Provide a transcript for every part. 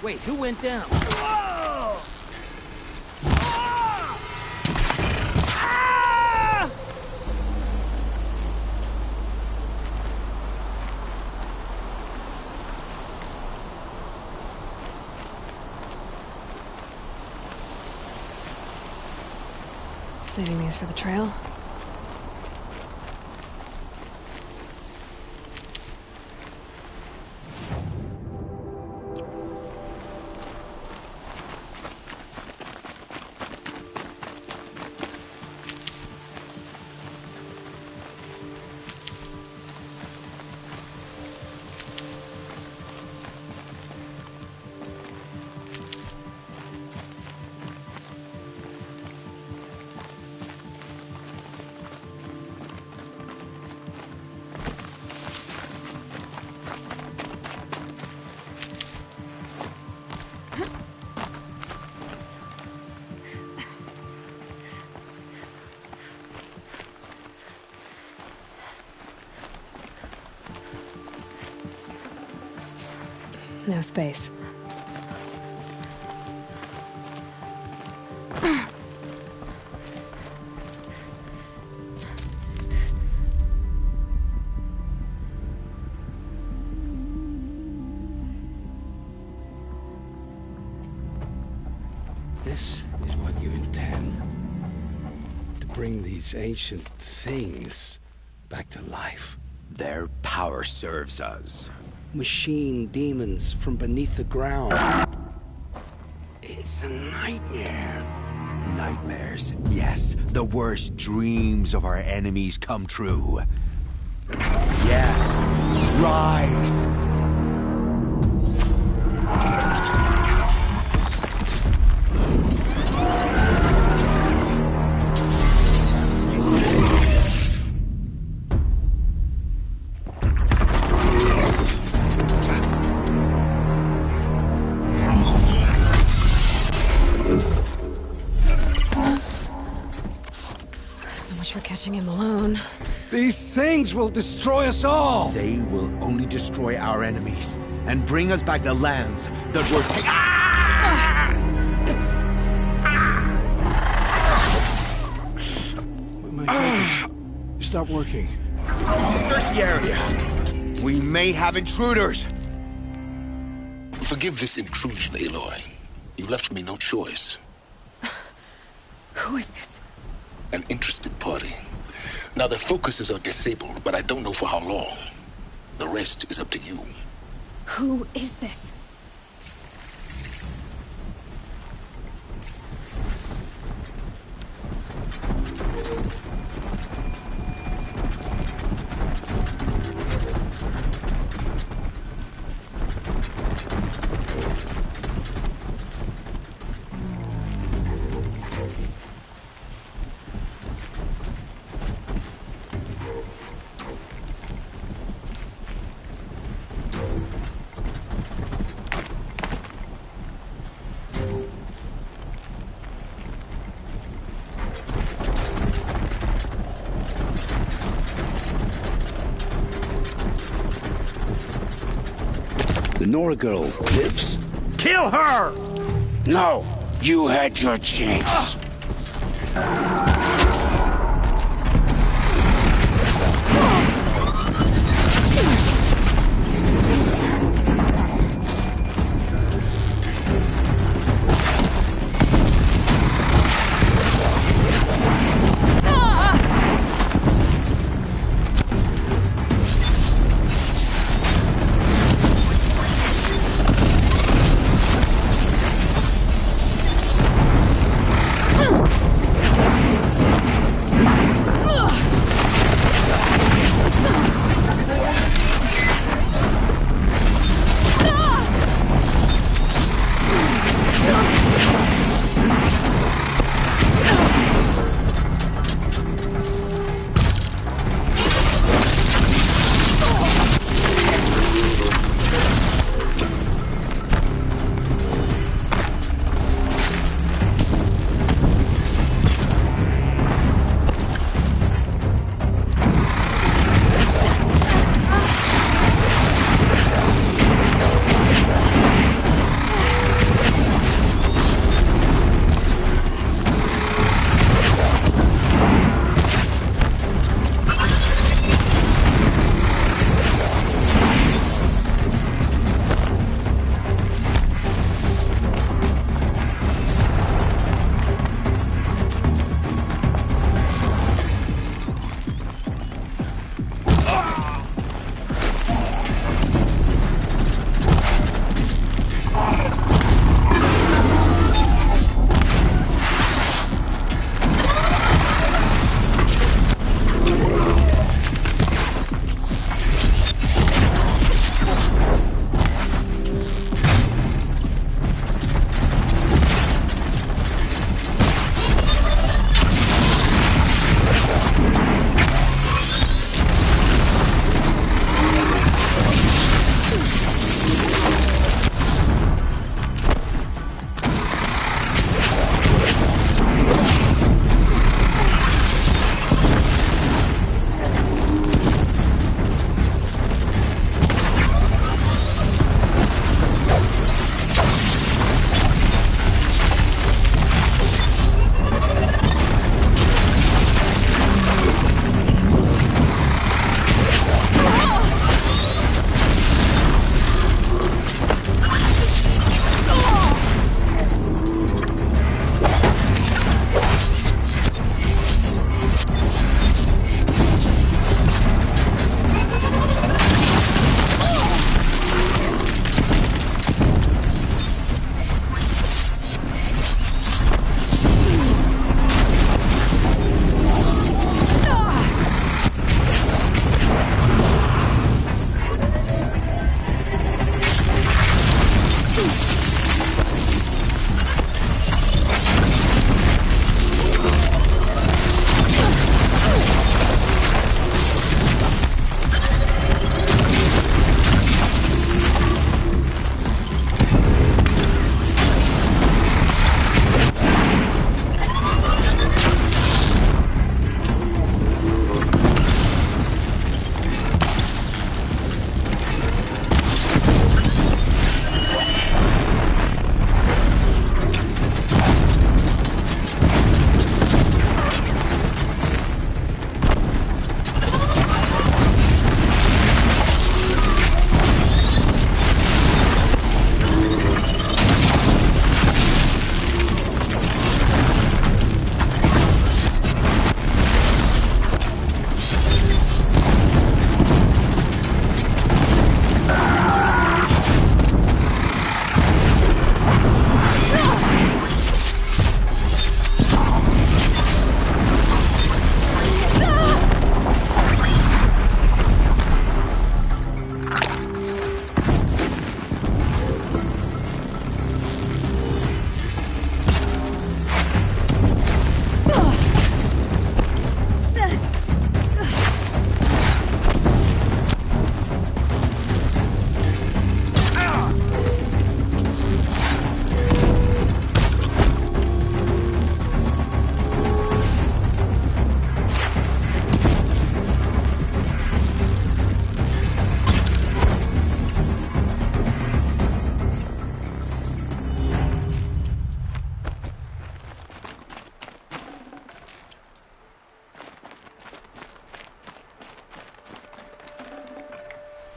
Wait, who went down? Whoa! Ah! Ah! Saving these for the trail? No space. This is what you intend. To bring these ancient things back to life. Their power serves us. Machine demons from beneath the ground. It's a nightmare. Nightmares, yes. The worst dreams of our enemies come true. Yes, rise! For catching him alone. These things will destroy us all! They will only destroy our enemies and bring us back the lands that were taken. Ah! My focus. Stop working. Search the area. We may have intruders. Forgive this intrusion, Aloy. You left me no choice. Who is this? An interested party. Now their focuses are disabled, but I don't know for how long. The rest is up to you. Who is this? The Nora girl lives? Kill her! No! You had your chance.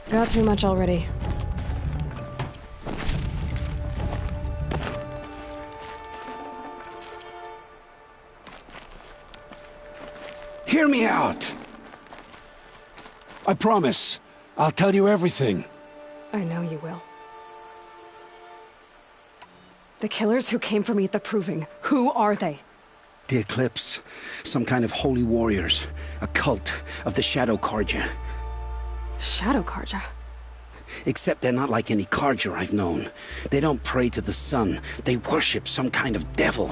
Got too much already. Hear me out! I promise, I'll tell you everything. I know you will. The killers who came for me at the Proving, who are they? The Eclipse. Some kind of holy warriors. A cult of the Shadow Carja. Shadow Carja? Except they're not like any Carja I've known. They don't pray to the sun. They worship some kind of devil.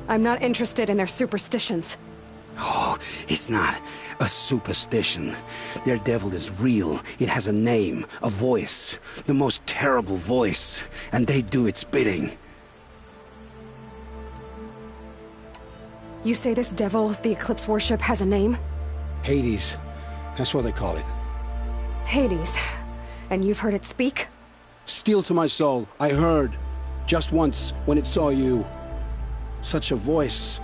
I'm not interested in their superstitions. Oh, it's not a superstition. Their devil is real. It has a name, a voice. The most terrible voice. And they do its bidding. You say this devil the Eclipse worship has a name? Hades. That's what they call it. Hades. And you've heard it speak? Steel to my soul. I heard. Just once, when it saw you. Such a voice.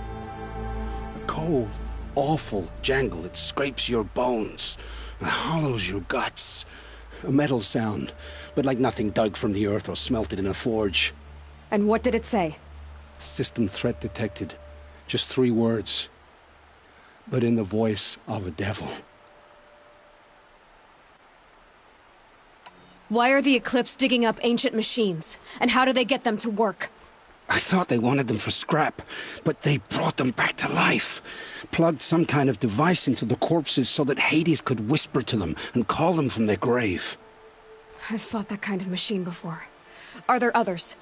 A cold, awful jangle. It scrapes your bones. It hollows your guts. A metal sound, but like nothing dug from the earth or smelted in a forge. And what did it say? System threat detected. Just 3 words. But in the voice of a devil. Why are the Eclipse digging up ancient machines? And how do they get them to work? I thought they wanted them for scrap, but they brought them back to life. Plugged some kind of device into the corpses so that Hades could whisper to them and call them from their grave. I've fought that kind of machine before. Are there others?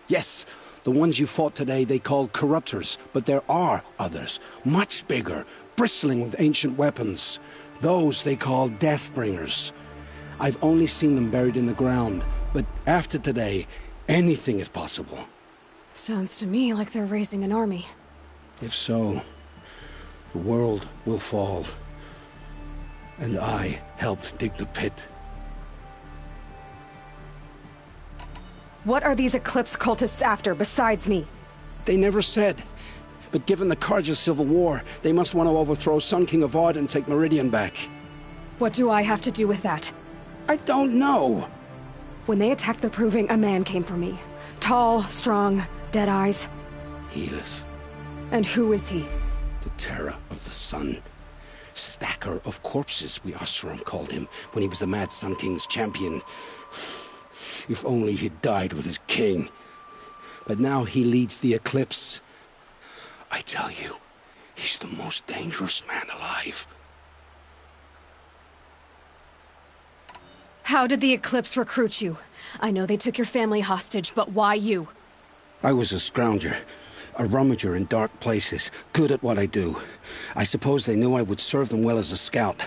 Yes, the ones you fought today they called corruptors, but there are others, much bigger, bristling with ancient weapons. Those they call Deathbringers. I've only seen them buried in the ground, but after today, anything is possible. Sounds to me like they're raising an army. If so, the world will fall. And I helped dig the pit. What are these Eclipse cultists after, besides me? They never said. But given the Carja civil war, they must want to overthrow Sun King Avad and take Meridian back. What do I have to do with that? I don't know. When they attacked the Proving, a man came for me. Tall, strong, dead eyes. Helis, And who is he? the terror of the sun. Stacker of corpses, we Oseram called him, when he was the Mad Sun King's champion. If only he'd died with his king. But now he leads the Eclipse. I tell you, he's the most dangerous man alive. How did the Eclipse recruit you? I know they took your family hostage, but why you? I was a scrounger, a rummager in dark places, good at what I do. I suppose they knew I would serve them well as a scout.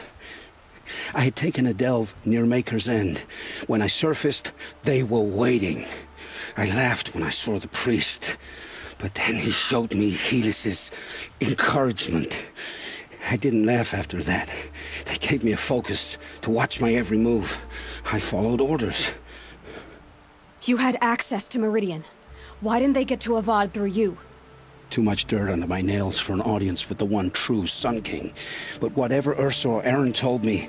I had taken a delve near Maker's End. When I surfaced, they were waiting. I laughed when I saw the priest, but then he showed me Helis's encouragement. I didn't laugh after that. They gave me a focus to watch my every move. I followed orders. You had access to Meridian. Why didn't they get to Avad through you? Too much dirt under my nails for an audience with the one true Sun King. But whatever Ursa or Aaron told me,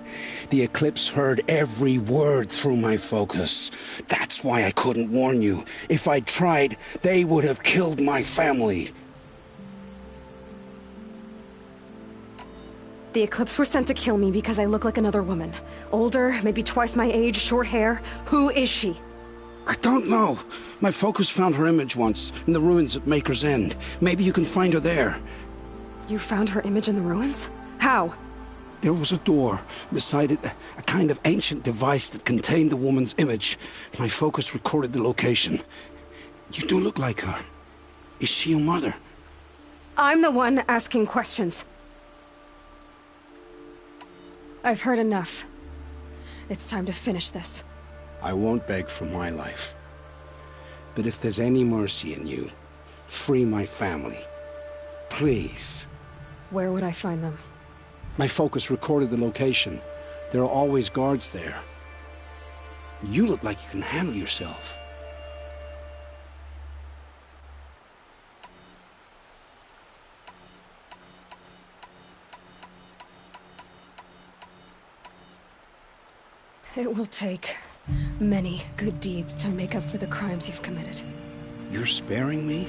the Eclipse heard every word through my focus. That's why I couldn't warn you. If I'd tried, they would have killed my family. The Eclipse were sent to kill me because I look like another woman. Older, maybe twice my age, short hair. Who is she? I don't know. My focus found her image once, in the ruins at Maker's End. Maybe you can find her there. You found her image in the ruins? How? There was a door. Beside it, a kind of ancient device that contained the woman's image. My focus recorded the location. You do look like her. Is she your mother? I'm the one asking questions. I've heard enough. It's time to finish this. I won't beg for my life. But if there's any mercy in you, free my family. Please. Where would I find them? My focus recorded the location. There are always guards there. You look like you can handle yourself. It will take many good deeds to make up for the crimes you've committed. You're sparing me?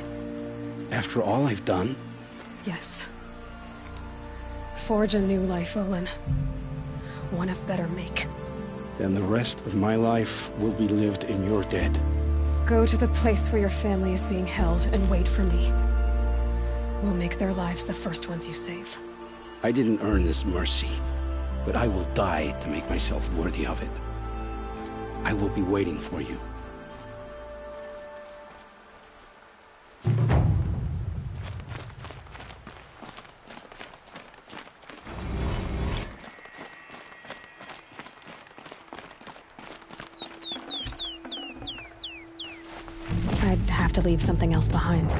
After all I've done? Yes. Forge a new life, Olin. One of better make. Then the rest of my life will be lived in your debt. Go to the place where your family is being held and wait for me. We'll make their lives the first ones you save. I didn't earn this mercy, but I will die to make myself worthy of it. I will be waiting for you. I'd have to leave something else behind.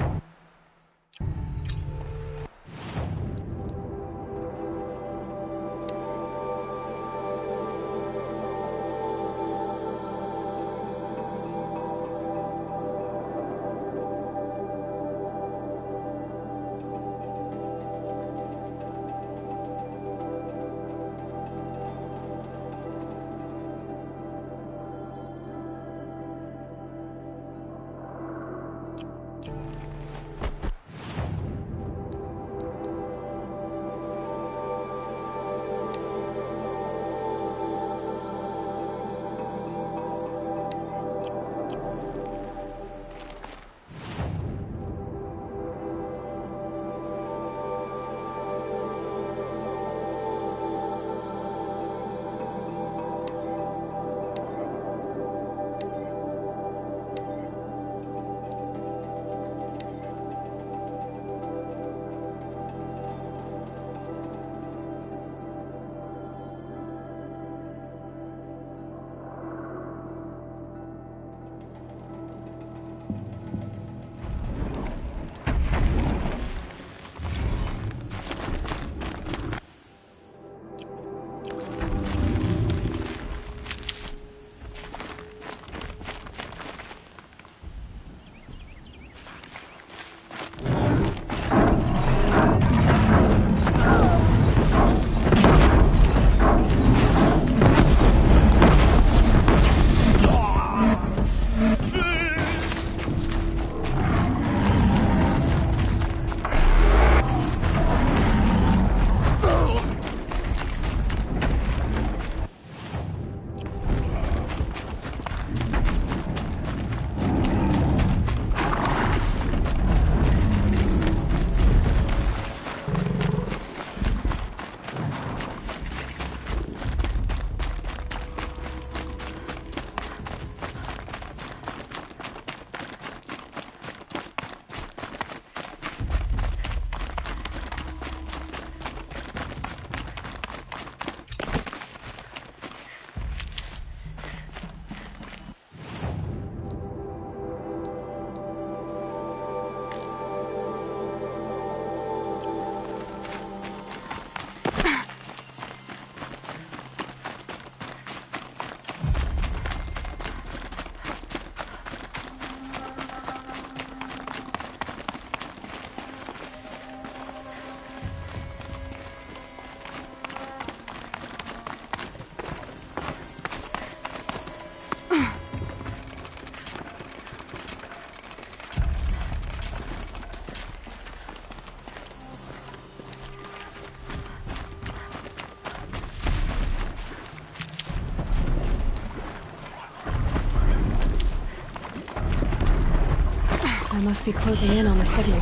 I must be closing in on the signal.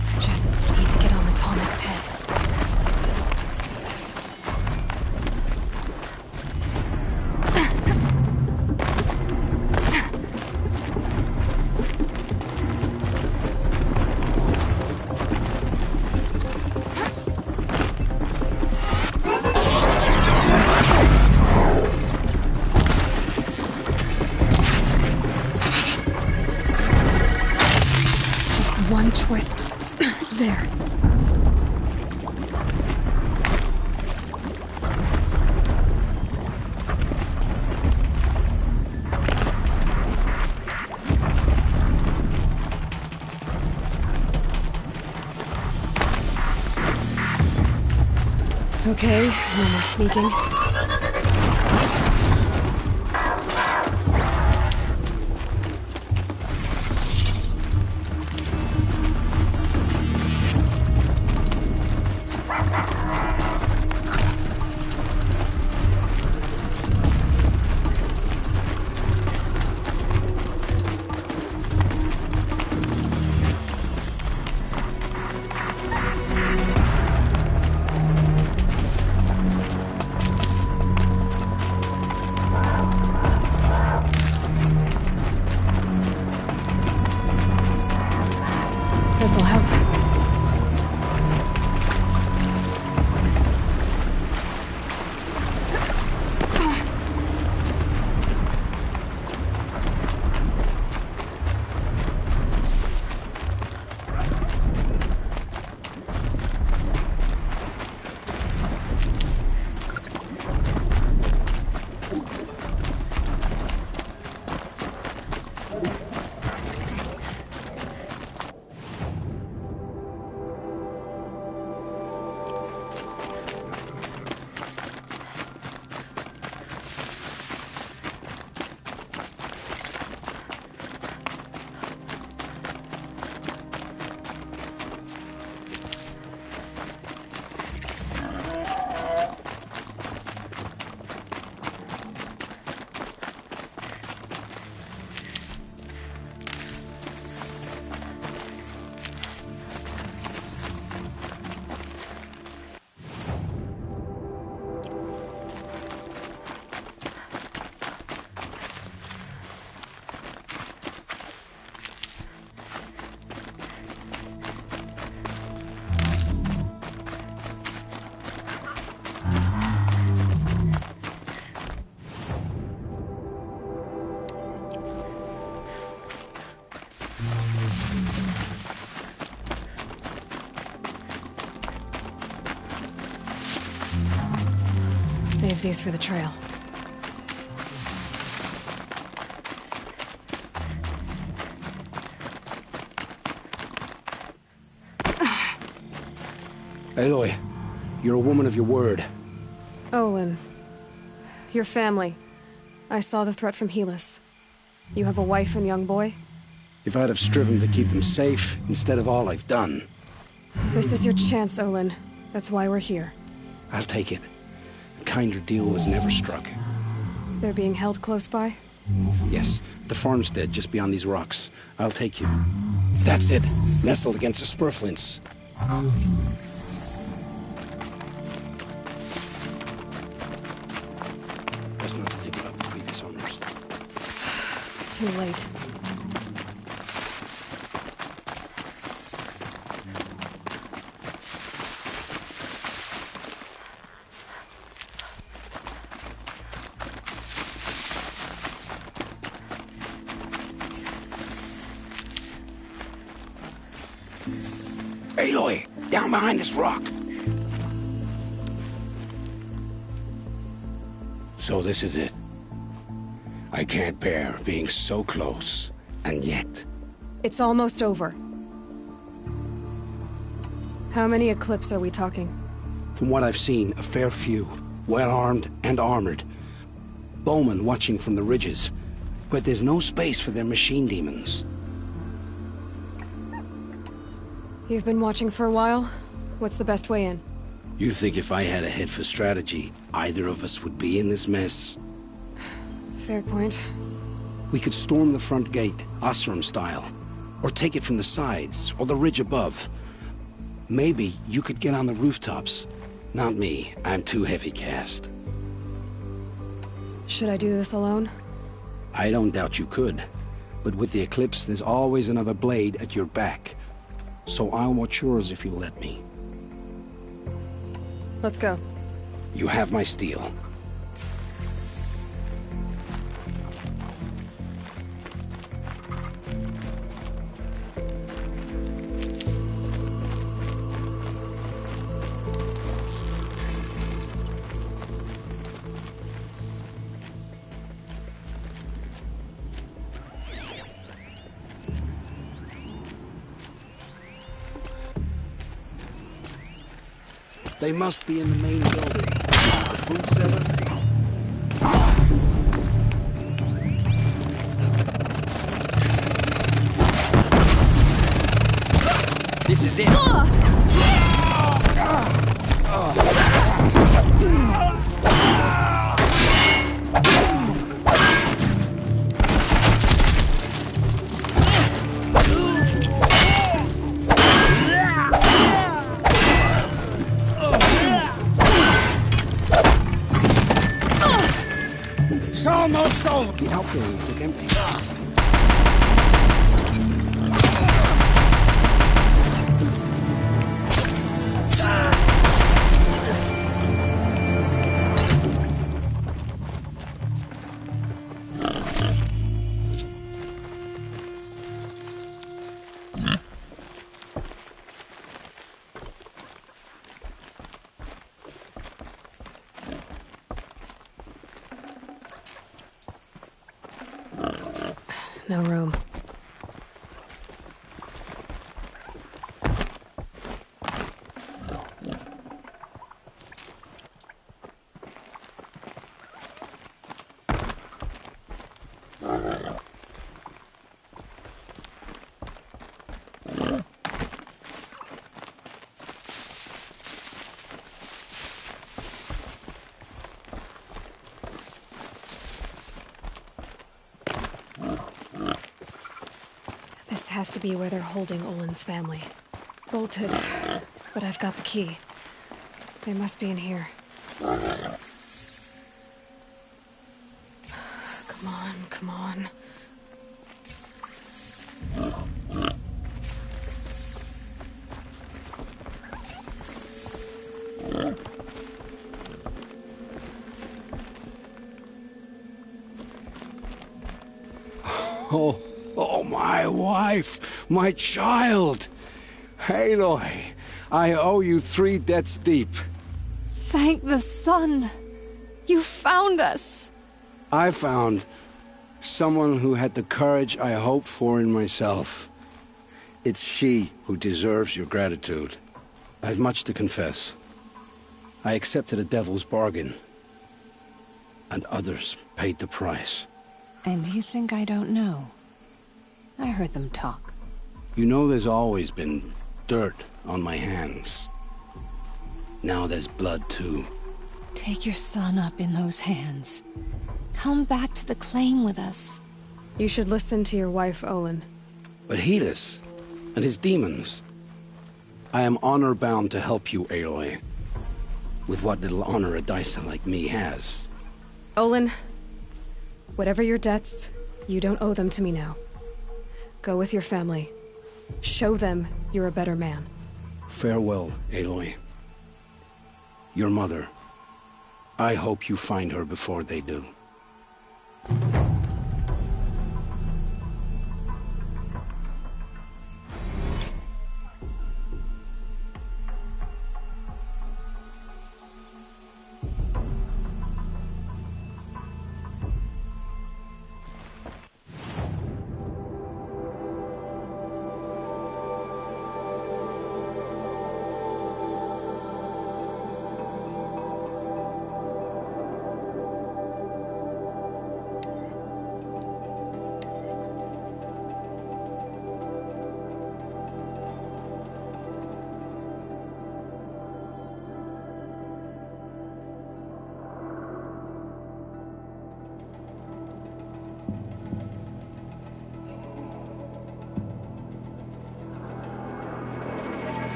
I just need to get on the Tallneck's head. One twist. There. Okay, no more sneaking. This'll help. Save these for the trail. Aloy, you're a woman of your word. Olin. Your family. I saw the threat from Helis. You have a wife and young boy? If I'd have striven to keep them safe, instead of all I've done. This is your chance, Olin. That's why we're here. I'll take it. A kinder deal was never struck. They're being held close by? Yes, the farmstead just beyond these rocks. I'll take you. That's it. Nestled against the spurflints. Best not to think about the previous owners. Too late. Aloy, down behind this rock. So this is it. I can't bear being so close, and yet... It's almost over. How many Eclipse are we talking? From what I've seen, a fair few. Well-armed and armored. Bowmen watching from the ridges. But there's no space for their machine demons. You've been watching for a while? What's the best way in? You think if I had a head for strategy, either of us would be in this mess? Fair point. We could storm the front gate, Osram style. Or take it from the sides, or the ridge above. Maybe you could get on the rooftops. Not me. I'm too heavy cast. Should I do this alone? I don't doubt you could. But with the Eclipse, there's always another blade at your back. So I'll watch yours if you let me. Let's go. You have my steel. They must be in the main building. The food cellar? This is it. It's almost over. The outbuildings look empty. No room. This has to be where they're holding Olin's family. Bolted, but I've got the key. They must be in here. Come on, come on. Oh, my wife, my child. Aloy, I owe you 3 debts deep. Thank the sun! You found us! I found someone who had the courage I hoped for in myself. It's she who deserves your gratitude. I've much to confess. I accepted a devil's bargain, and others paid the price. And you think I don't know? I heard them talk. You know there's always been dirt on my hands. Now there's blood, too. Take your son up in those hands. Come back to the claim with us. You should listen to your wife, Olin. But Helis and his demons. I am honor-bound to help you, Aloy. With what little honor a Dyson like me has. Olin, whatever your debts, you don't owe them to me now. Go with your family. Show them you're a better man. Farewell, Aloy. Your mother. I hope you find her before they do.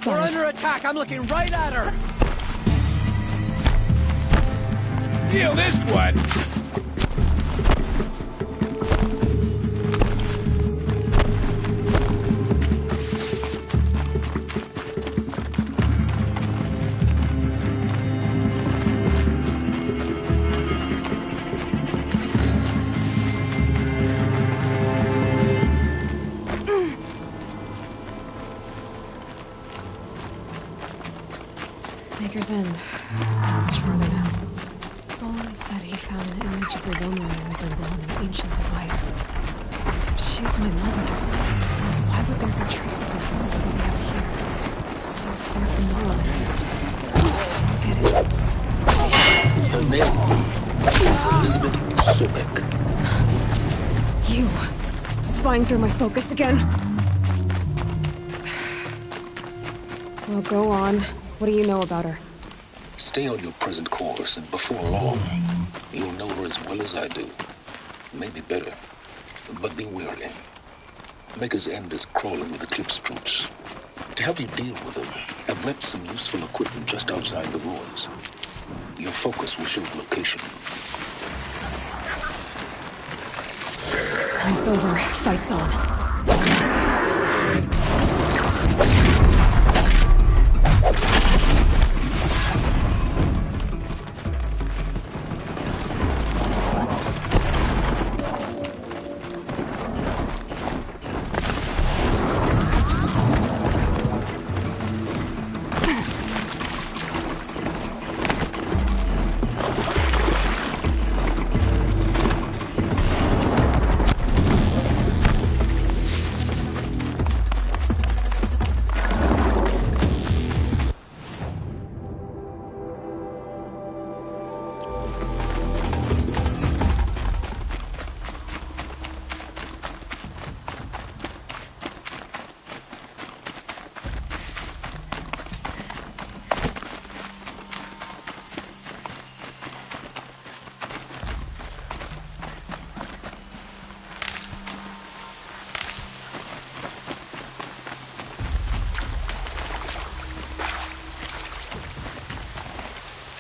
Spotted. We're under attack. I'm looking right at her. Feel this one! Maker's End. Not much further now. Olin said he found an image of a woman resembling an ancient device. She's my mother. Why would there be traces of her living out here? So far from Norland. Forget it. Her name is Elizabeth Sobek. You! Spying through my focus again? Well, go on. What do you know about her? Stay on your present course, and before long, you'll know her as well as I do. Maybe better. But be wary. Maker's End is crawling with Eclipse troops. To help you deal with them, I've left some useful equipment just outside the ruins. Your focus will show the location. It's over. Fight's on.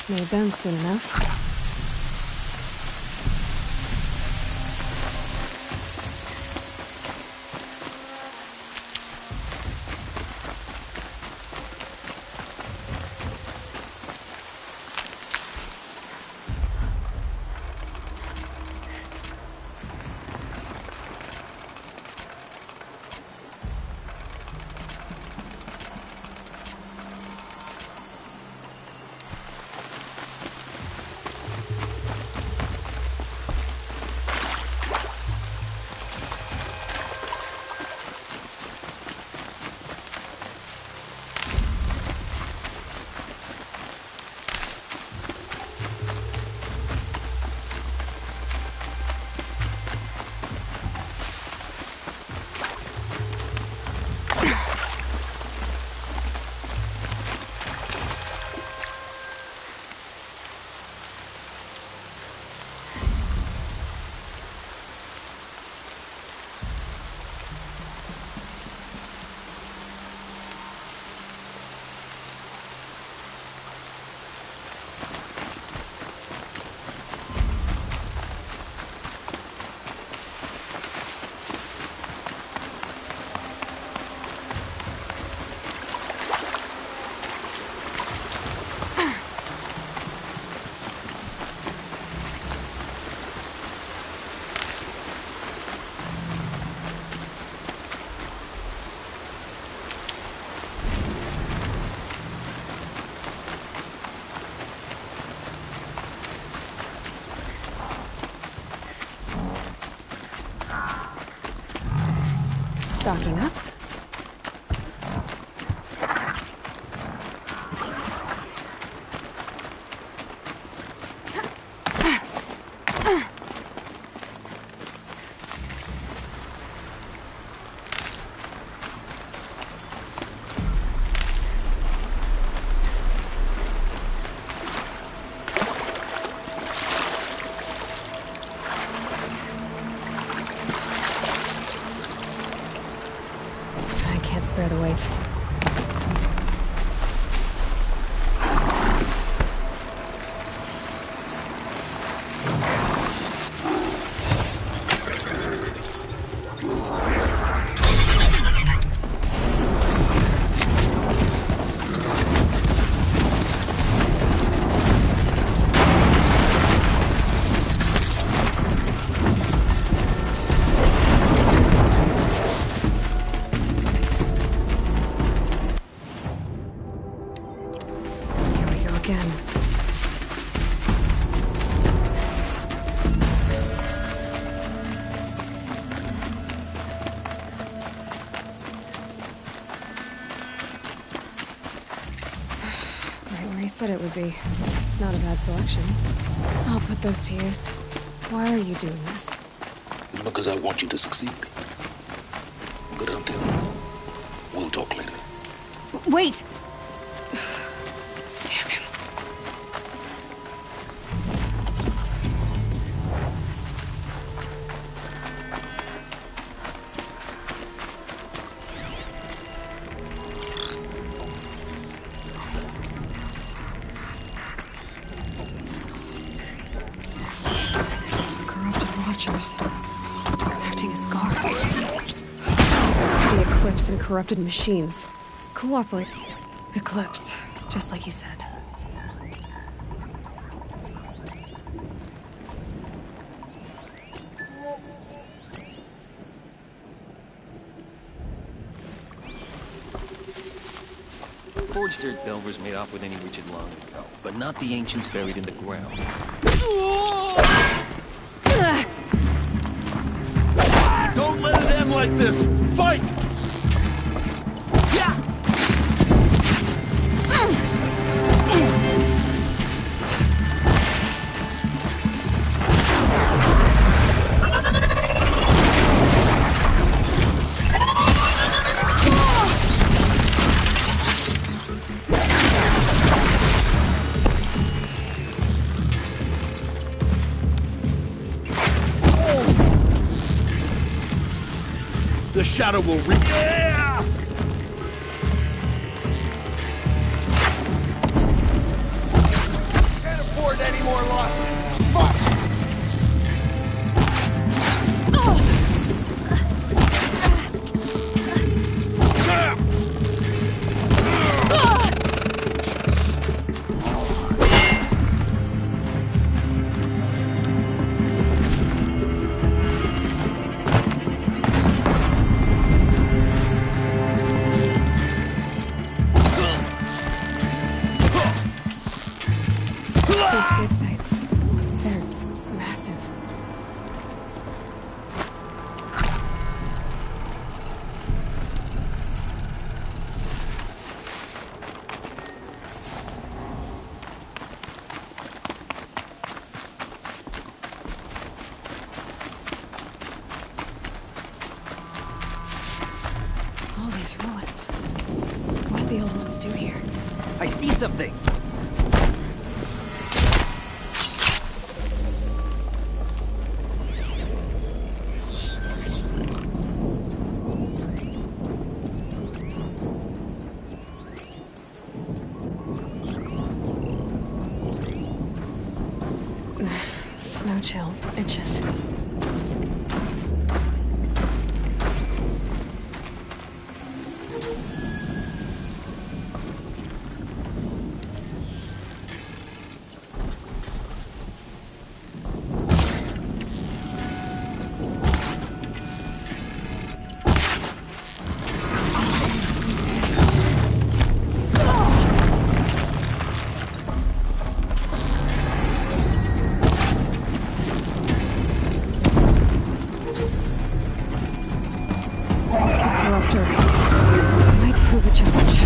Need them soon enough. Stocking up. Spare the weight. said it would be. Not a bad selection. I'll put those to use. Why are you doing this? Because I want you to succeed. Good hunting. We'll talk later. Wait! Damn him. Corrupted watchers. Acting as guards. The Eclipse and corrupted machines. Cooperate. Eclipse, just like he said. Forged dirt Delvers made off with any witches long ago, but not the ancients buried in the ground. Don't let it end like this! Fight! The shadow will reach. Yeah! Can't afford any more losses. Fuck! These dig sites. They're massive. All these ruins. What did the old ones do here? I see something. Snow chill. Itches. Might prove a challenge.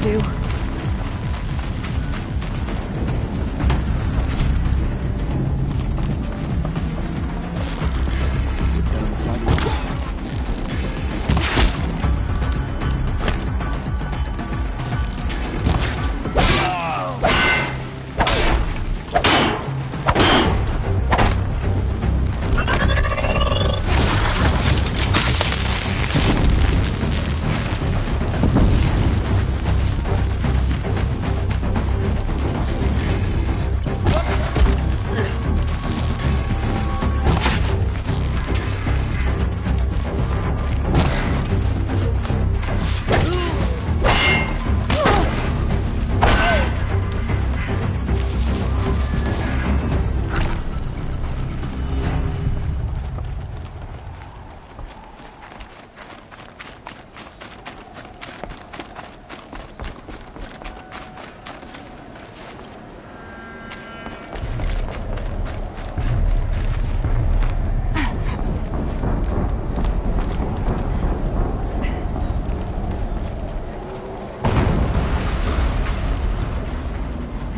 do.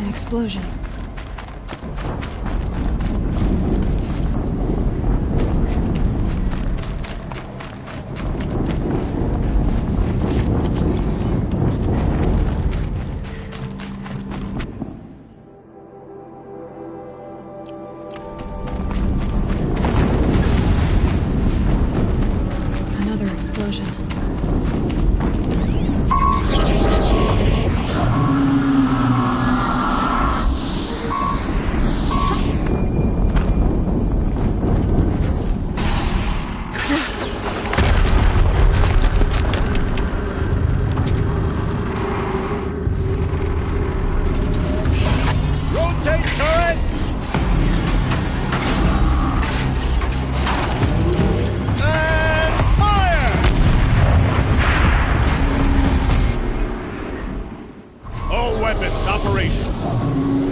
Explosion. Another explosion.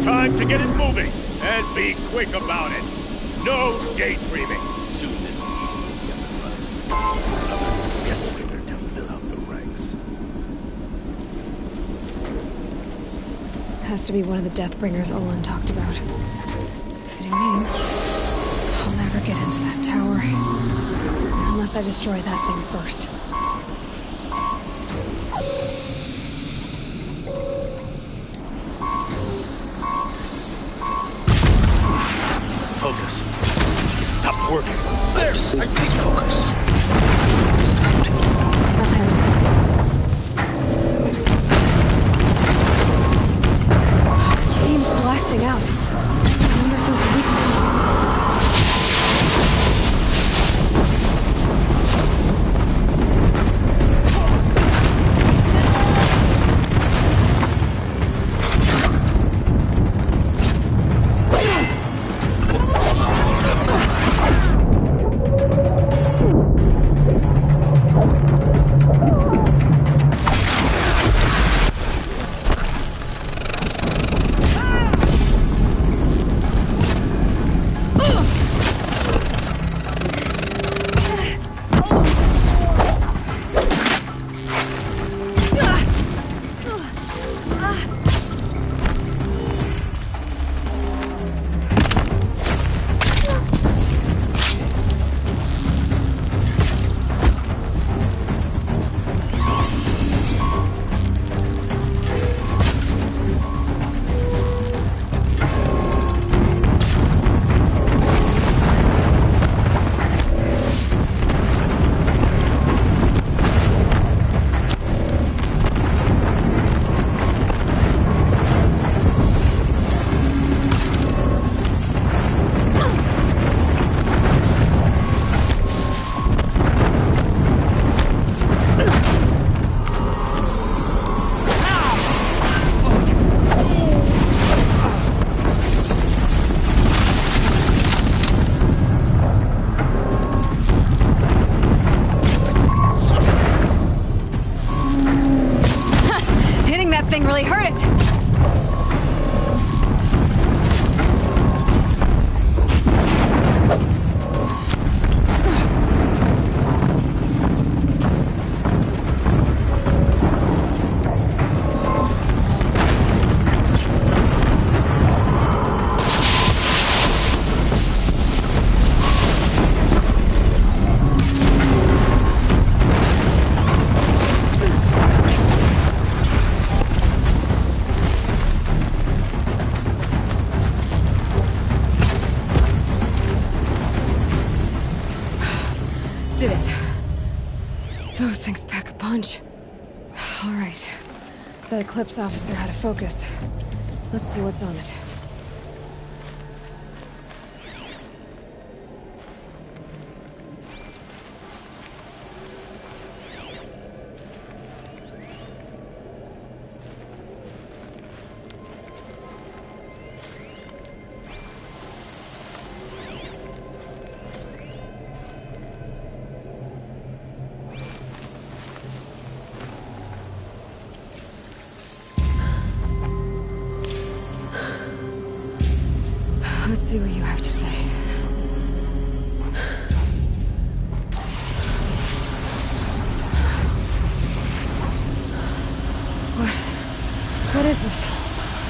Time to get it moving, and be quick about it. No daydreaming. Soon this team will be up and running. Another death to fill out the ranks. Has to be one of the Deathbringers Olin talked about. Fitting name. I'll never get into that tower. Unless I destroy that thing first. Focus. It stopped working. There, please focus. I'll handle it. The steam's blasting out. I wonder if those weak thing really hurt it. All right. That Eclipse officer had a focus. Let's see what's on it. Let's see what you have to say. What is this?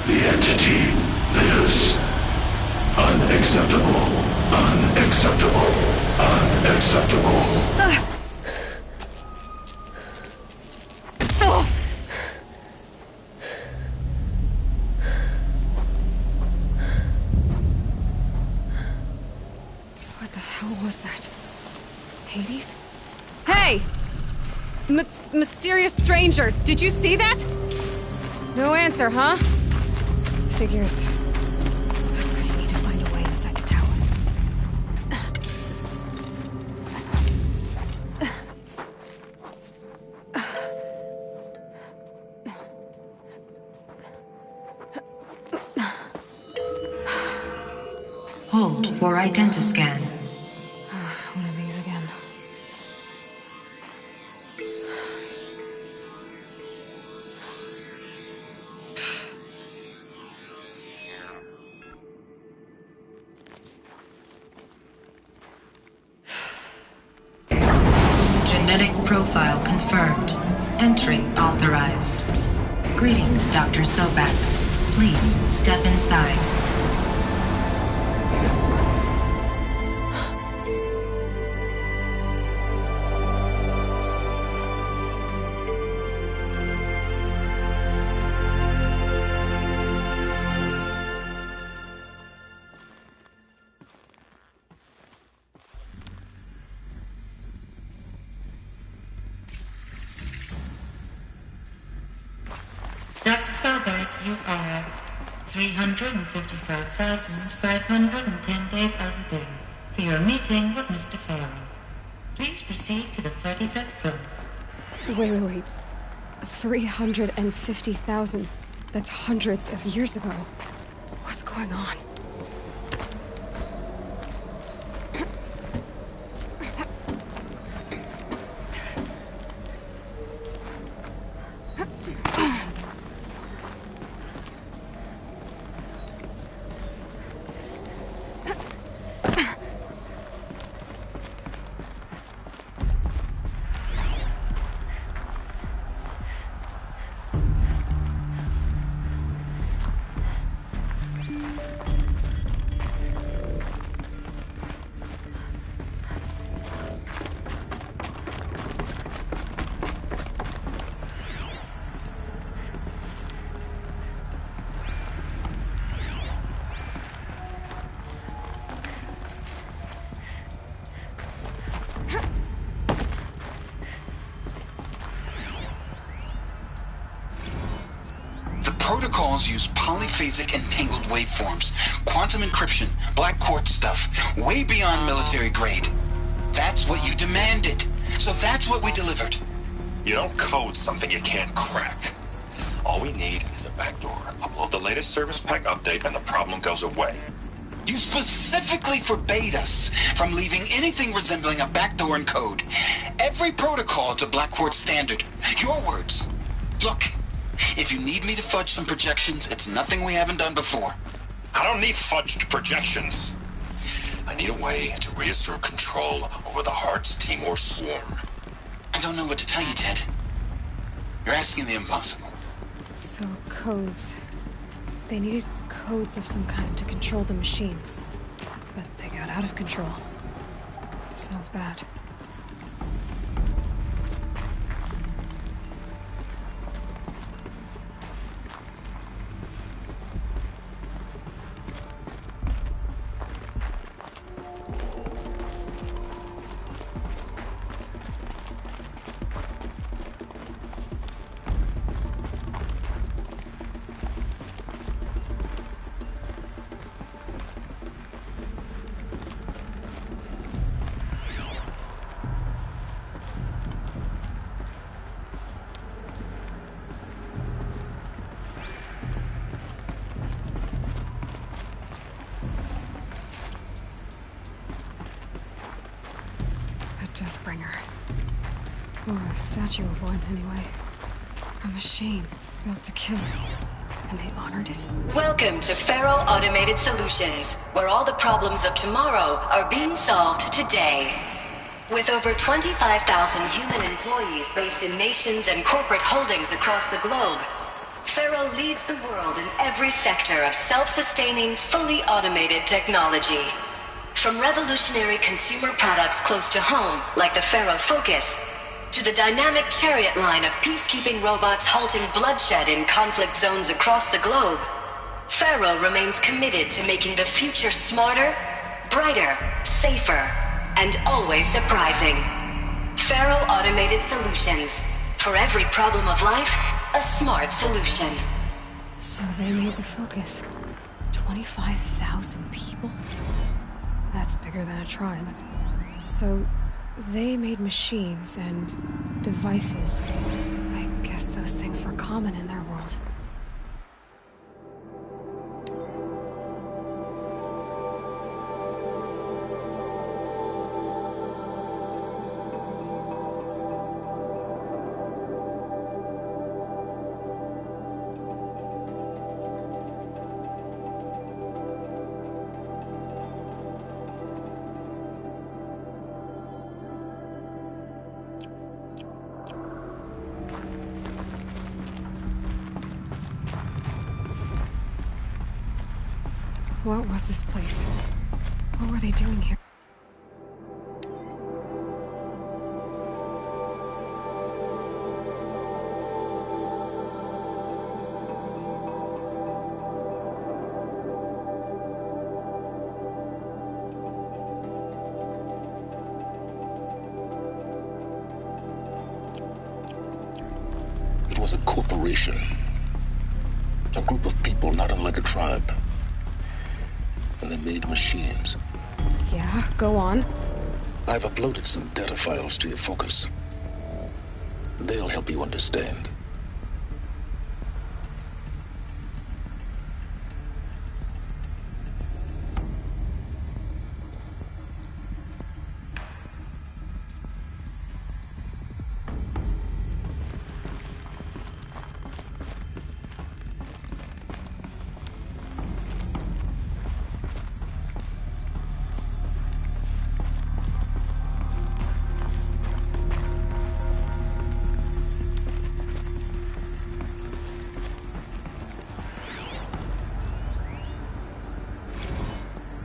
The entity lives. Unacceptable. Unacceptable. Unacceptable. What the hell was that? Hades? Hey! Mysterious stranger, did you see that? No answer, huh? Figures. I need to find a way inside the tower. Hold for identiscan. One of these again. Genetic profile confirmed. Entry authorized. Greetings, Dr. Sobak. Please step inside. Dr. Sobek, you are 355,510 days overdue for your meeting with Mr. Farrell. Please proceed to the 35th floor. Wait. 350,000. That's hundreds of years ago. What's going on? Protocols use polyphasic entangled waveforms, quantum encryption, black quartz stuff, way beyond military grade. That's what you demanded, so that's what we delivered. You don't code something you can't crack. All we need is a backdoor. Upload the latest service pack update and the problem goes away. You specifically forbade us from leaving anything resembling a backdoor in code. Every protocol to black quartz standard. Your words. Look. If you need me to fudge some projections, it's nothing we haven't done before. I don't need fudged projections. I need a way to reassert control over the Heart's Timor swarm. I don't know what to tell you, Ted. You're asking the impossible. So, codes. They needed codes of some kind to control the machines. But they got out of control. Sounds bad. Or a statue of one, anyway. A machine built to kill. And they honored it. Welcome to Faro Automated Solutions, where all the problems of tomorrow are being solved today. With over 25,000 human employees based in nations and corporate holdings across the globe, Faro leads the world in every sector of self-sustaining, fully automated technology. From revolutionary consumer products close to home, like the Faro Focus, to the dynamic Chariot line of peacekeeping robots halting bloodshed in conflict zones across the globe, Faro remains committed to making the future smarter, brighter, safer, and always surprising. Faro Automated Solutions. For every problem of life, a smart solution. So they made the Focus. 25,000 people? That's bigger than a tribe. So they made machines and devices. I guess those things were common in their world. What was this place? What were they doing here? It was a corporation. A group of people not unlike a tribe. And they made machines. Yeah, go on. I've uploaded some data files to your Focus. They'll help you understand.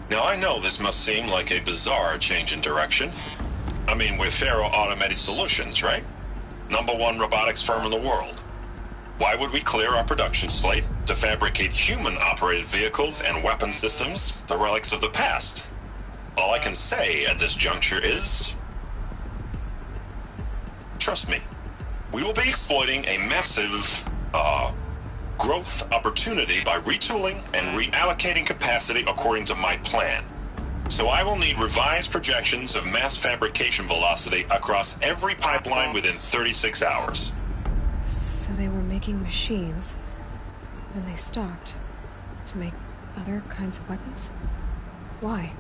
Now, I know this must seem like a bizarre change in direction. I mean, we're Faro Automated Solutions, right? #1 robotics firm in the world. Why would we clear our production slate to fabricate human-operated vehicles and weapon systems, the relics of the past? All I can say at this juncture is... trust me, we will be exploiting a massive, growth opportunity by retooling and reallocating capacity according to my plan. So I will need revised projections of mass fabrication velocity across every pipeline within 36 hours. So they were making machines, then they stopped to make other kinds of weapons? Why?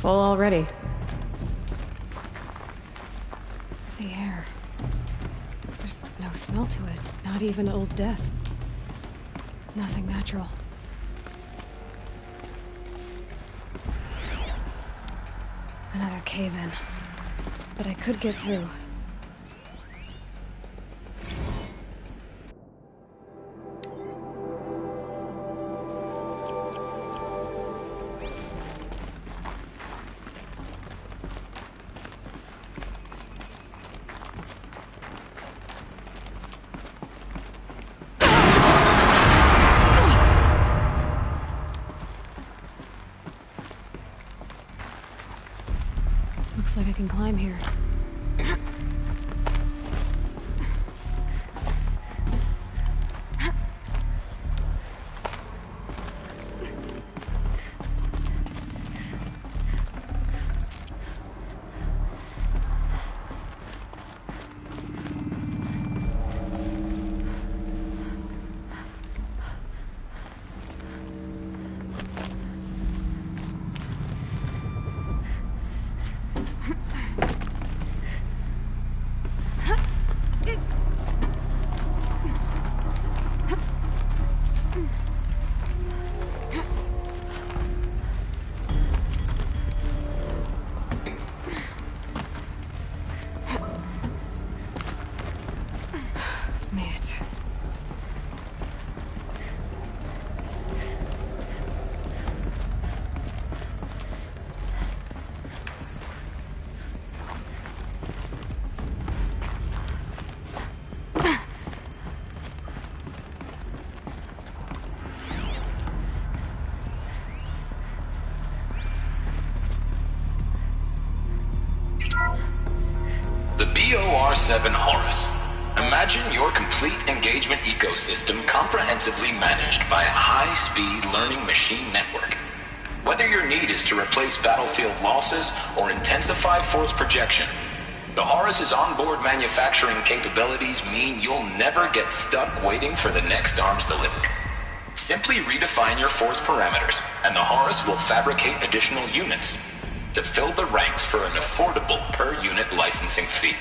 Full already. The air. There's no smell to it. Not even old death. Nothing natural. Another cave-in. But I could get through. Looks like I can climb here. BOR-7 Horus. Imagine your complete engagement ecosystem comprehensively managed by a high-speed learning machine network. Whether your need is to replace battlefield losses or intensify force projection, the Horus's onboard manufacturing capabilities mean you'll never get stuck waiting for the next arms delivery. Simply redefine your force parameters, and the Horus will fabricate additional units to fill the ranks for an affordable per-unit licensing fee.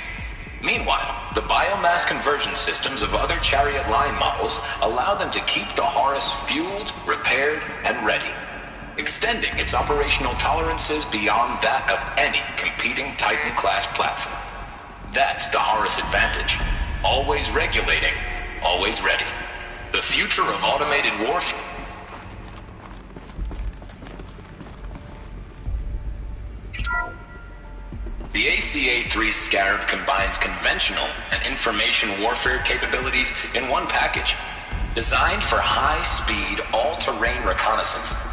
Meanwhile, the biomass conversion systems of other Chariot line models allow them to keep the Horus fueled, repaired, and ready, extending its operational tolerances beyond that of any competing Titan-class platform. That's the Horus advantage. Always regulating, always ready. The future of automated warfare. The ACA-3 Scarab combines conventional and information warfare capabilities in one package. Designed for high-speed, all-terrain reconnaissance,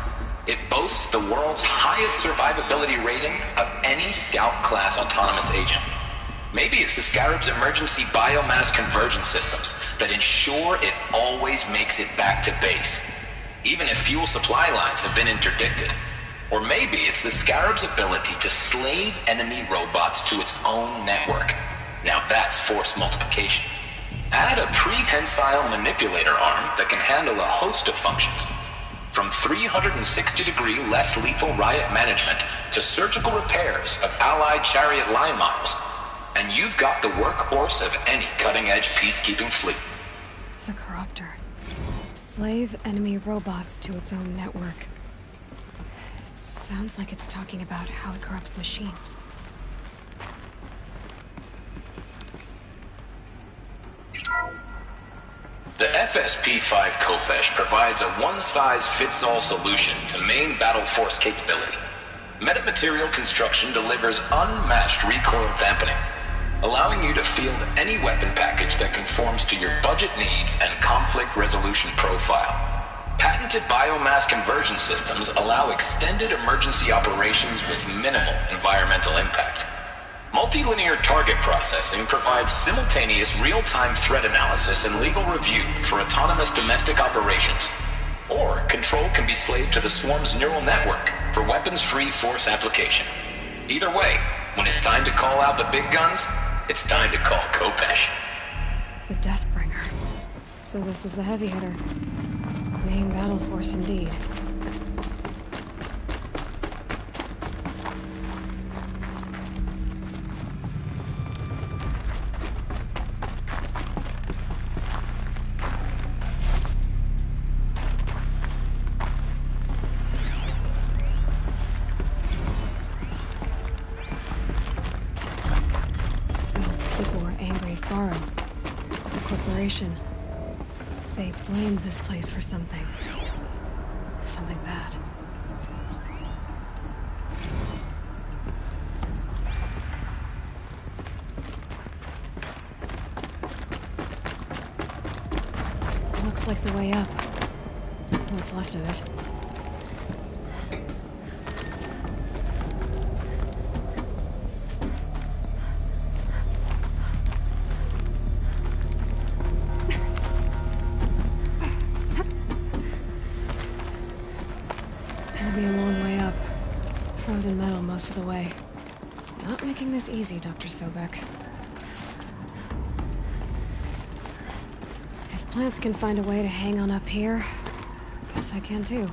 it boasts the world's highest survivability rating of any Scout-class autonomous agent. Maybe it's the Scarab's emergency biomass conversion systems that ensure it always makes it back to base, even if fuel supply lines have been interdicted. Or maybe it's the Scarab's ability to slave enemy robots to its own network. Now that's force multiplication. Add a prehensile manipulator arm that can handle a host of functions, from 360-degree less lethal riot management to surgical repairs of allied Chariot line models, and you've got the workhorse of any cutting-edge peacekeeping fleet. The Corruptor. Slave enemy robots to its own network. Sounds like it's talking about how it corrupts machines. The FSP-5 Khopesh provides a one-size-fits-all solution to main battle force capability. Metamaterial construction delivers unmatched recoil dampening, allowing you to field any weapon package that conforms to your budget needs and conflict resolution profile. Patented biomass conversion systems allow extended emergency operations with minimal environmental impact. Multilinear target processing provides simultaneous real-time threat analysis and legal review for autonomous domestic operations. Or control can be slaved to the Swarm's neural network for weapons-free force application. Either way, when it's time to call out the big guns, it's time to call Khopesh. The Deathbringer. So this was the heavy hitter. Main battle force indeed. So people were angry at Faro, the corporation. They blamed this place for something. Something bad. Looks like the way up. What's left of it. frozen metal most of the way. Not making this easy, Dr. Sobek. If plants can find a way to hang on up here, guess I can too.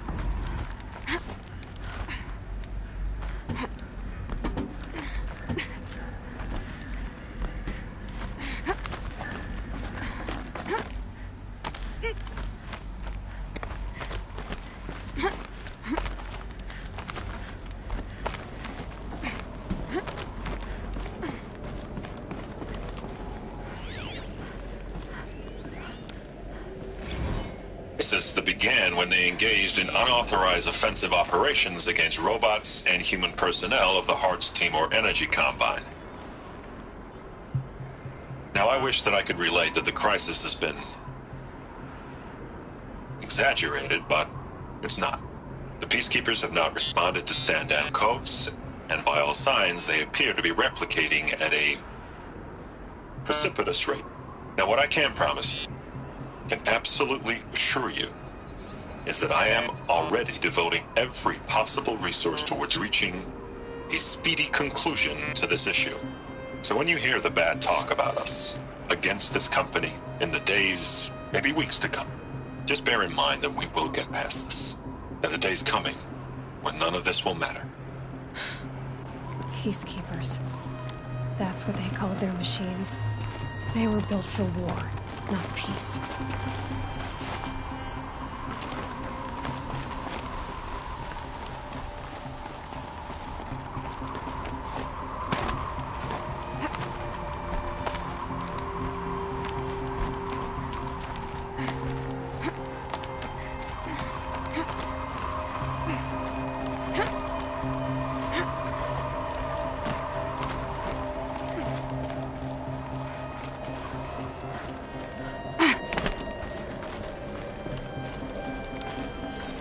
That began when they engaged in unauthorized offensive operations against robots and human personnel of the Hearts Timor Energy Combine. Now, I wish that I could relate that the crisis has been exaggerated, but it's not. The Peacekeepers have not responded to stand-down codes, and by all signs, they appear to be replicating at a precipitous rate. Now, what I can promise you, can absolutely assure you, is that I am already devoting every possible resource towards reaching a speedy conclusion to this issue. So when you hear the bad talk about us against this company in the days, maybe weeks to come, just bear in mind that we will get past this. That a day's coming when none of this will matter. Peacekeepers. That's what they called their machines. They were built for war, not peace.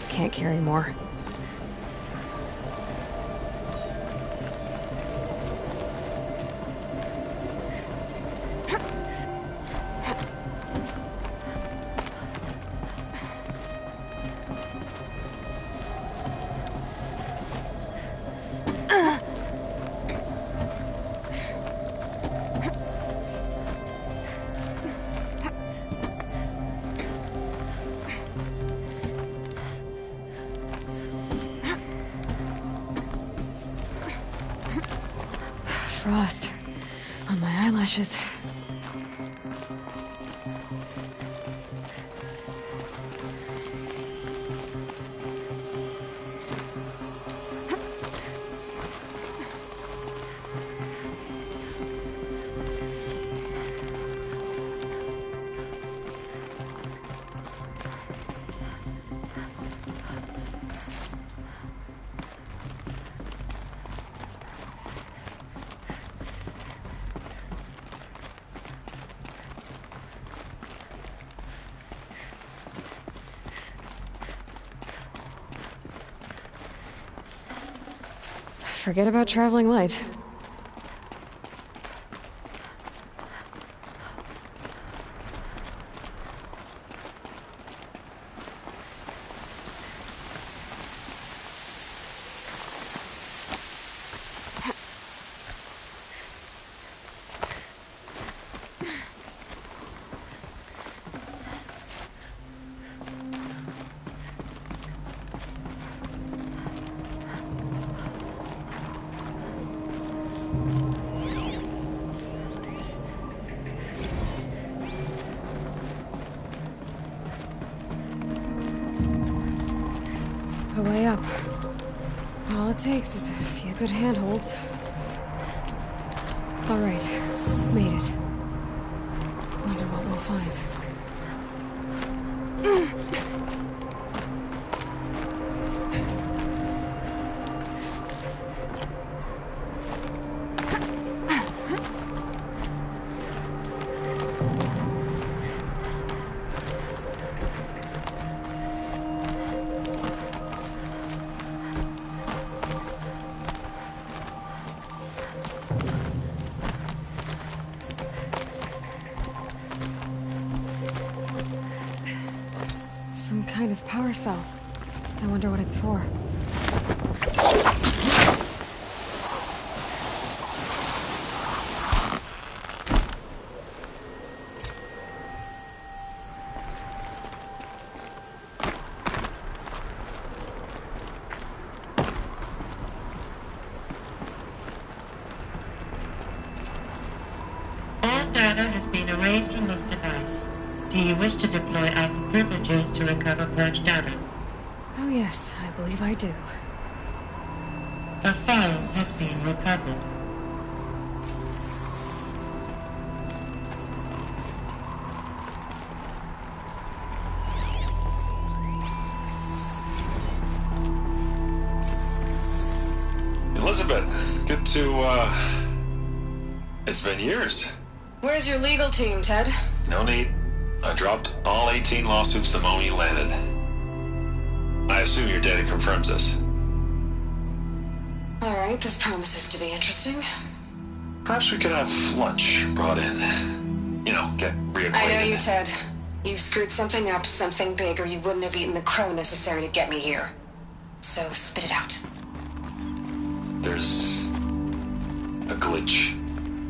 Can't carry more. Frost on my eyelashes. Forget about traveling light. A way up. All it takes is a few good handholds. All right, made it. Wonder what we'll find. Some kind of power cell. I wonder what it's for. been erased from this device. Do you wish to deploy Alpha privileges to recover purged data? Oh yes, I believe I do. A file has been recovered. Elizabeth, good to, it's been years. Where's your legal team, Ted? No need. I dropped all 18 lawsuits the moment you landed. I assume your data confirms this. Alright, this promises to be interesting. Perhaps we could have lunch brought in. You know, get reacquainted. I know you, Ted. You screwed something up, something big, or you wouldn't have eaten the crow necessary to get me here. So, spit it out. There's a glitch